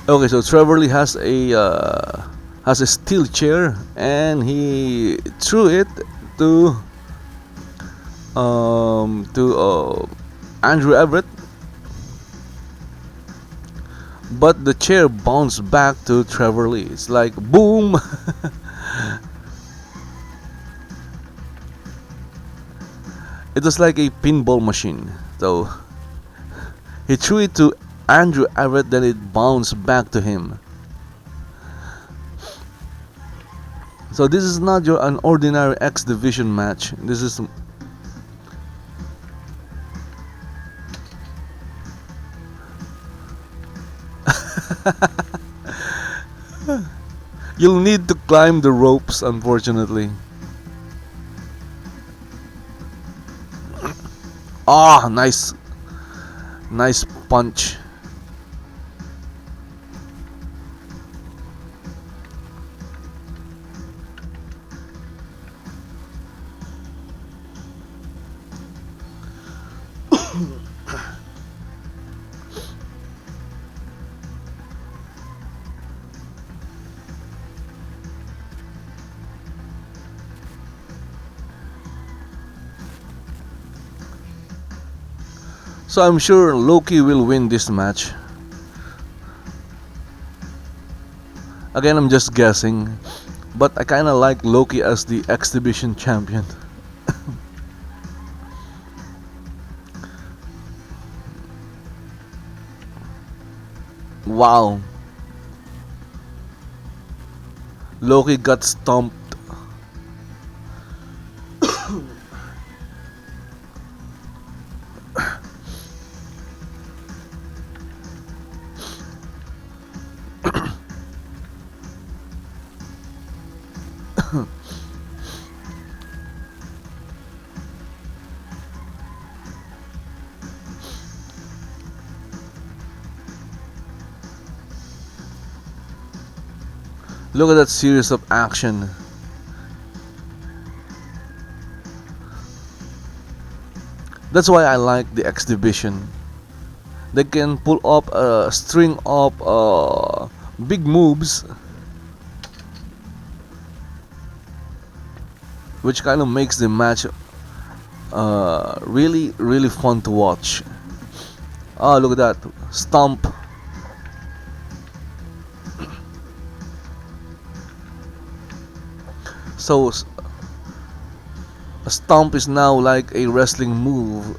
Okay, so Trevor Lee has a steel chair, and he threw it to Andrew Everett, but the chair bounced back to Trevor Lee. It's like boom. It was like a pinball machine. So he threw it to Andrew Everett, then it bounced back to him. So this is not an ordinary X Division match. This is you'll need to climb the ropes, unfortunately. Ah, nice punch. So I'm sure Loki will win this match. Again, I'm just guessing, but I kinda like Loki as the X Division champion. Wow. Loki got stomped. Look at that series of action. That's why I like the X Division. They can pull up a string of big moves, which kind of makes the match really fun to watch. Oh, look at that stomp. So a stomp is now like a wrestling move.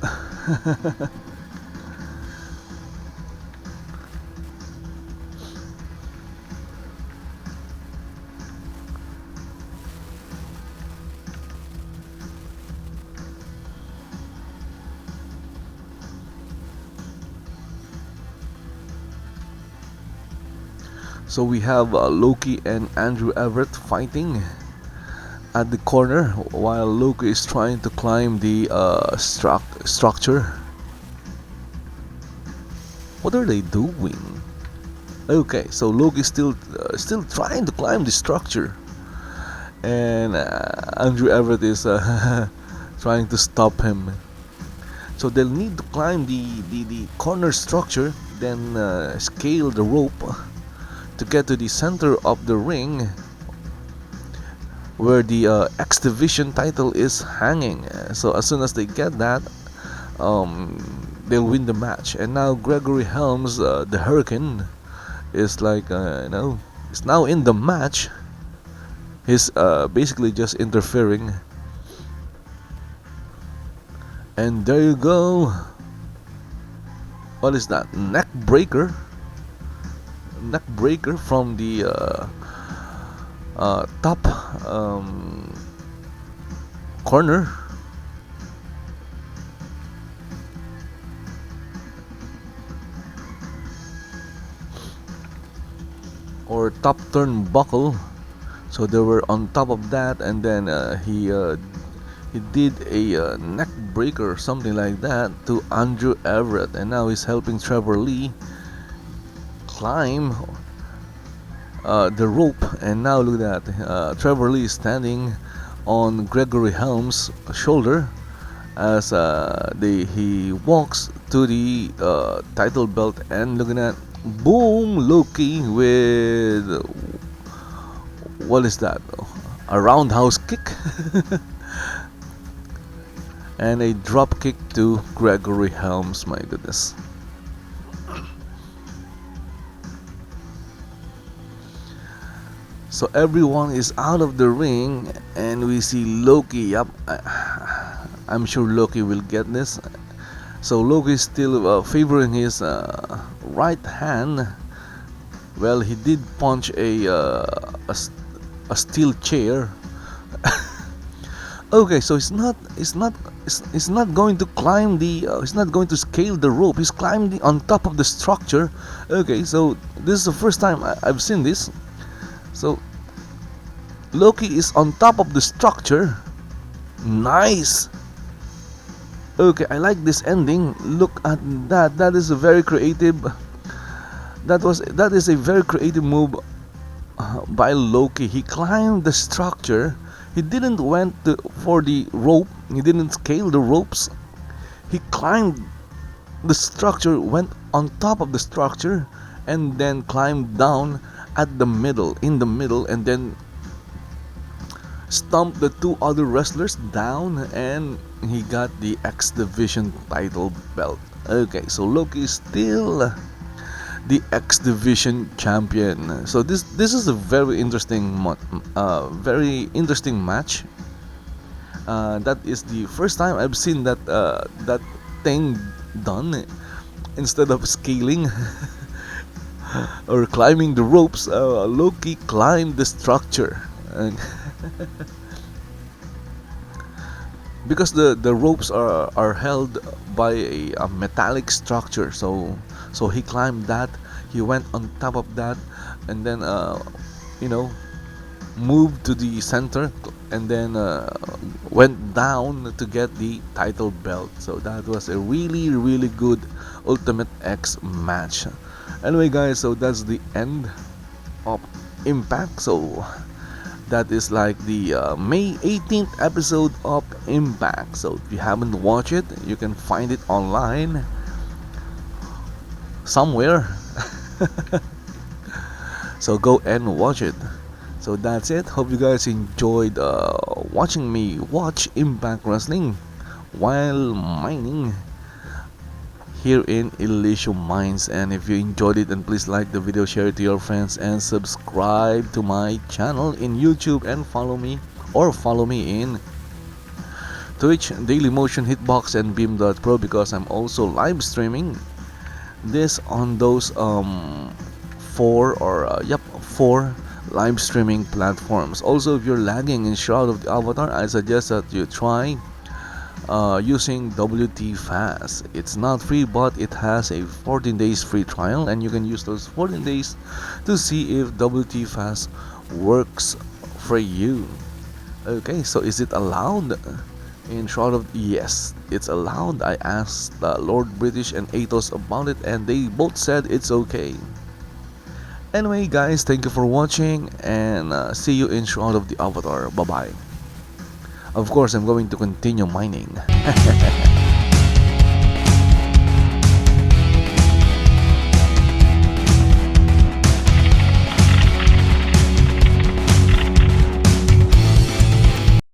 So we have Loki and Andrew Everett fighting at the corner while Loki is trying to climb the structure. What are they doing? Okay, so Loki is still trying to climb the structure, and Andrew Everett is trying to stop him. So they'll need to climb the corner structure, then scale the rope to get to the center of the ring where the X Division title is hanging. So as soon as they get that, they'll win the match. And now Gregory Helms, the Hurricane, is like is now in the match. He's basically just interfering. And there you go. What is that? Neck breaker from the top corner. Or top turnbuckle. So they were on top of that, and then he did a neck breaker or something like that to Andrew Everett, and now he's helping Trevor Lee climb the rope. And now look at that, Trevor Lee is standing on Gregory Helms' shoulder as he walks to the title belt. And look at that, boom, Loki with, what is that, a roundhouse kick and a drop kick to Gregory Helms. My goodness. So everyone is out of the ring, and we see Loki. Yep, I'm sure Loki will get this. So Loki is still favoring his right hand. Well, he did punch a steel chair. Okay, so he's not going to climb the he's not going to scale the rope. He's climbing on top of the structure. Okay, so this is the first time I've seen this. So Loki is on top of the structure. Nice. Okay, I like this ending. Look at that. That is a very creative. That is a very creative move by Loki. He climbed the structure. He didn't went for the rope. He didn't scale the ropes. He climbed the structure, went on top of the structure, and then climbed down in the middle, and then stomped the two other wrestlers down, and he got the X Division title belt. Okay, so Loki is still the X Division champion. So this is a very interesting match. That is the first time I've seen that thing done. Instead of scaling or climbing the ropes, Loki climbed the structure. Because the ropes are held by a metallic structure, so he climbed that. He went on top of that, and then moved to the center, and then went down to get the title belt. So that was a really good Ultimate X match. Anyway guys, so that's the end of Impact. So that is like the May 18th episode of Impact. So if you haven't watched it, you can find it online somewhere. So go and watch it. So that's it. Hope you guys enjoyed watching me watch Impact Wrestling while mining here in Elysium Mines. And if you enjoyed it, then please like the video, share it to your friends, and subscribe to my channel in YouTube, and follow me in Twitch, Dailymotion, Hitbox, and Beam.pro, because I'm also live streaming this on those four live streaming platforms. Also, if you're lagging in Shroud of the Avatar, I suggest that you try using WT Fast. It's not free, but it has a 14 days free trial, and you can use those 14 days to see if WT Fast works for you. Okay, so is it allowed in Shroud of... Yes, it's allowed. I asked Lord British and Athos about it, and they both said it's okay. Anyway guys, thank you for watching, and see you in Shroud of the Avatar. Bye bye. Of course, I'm going to continue mining.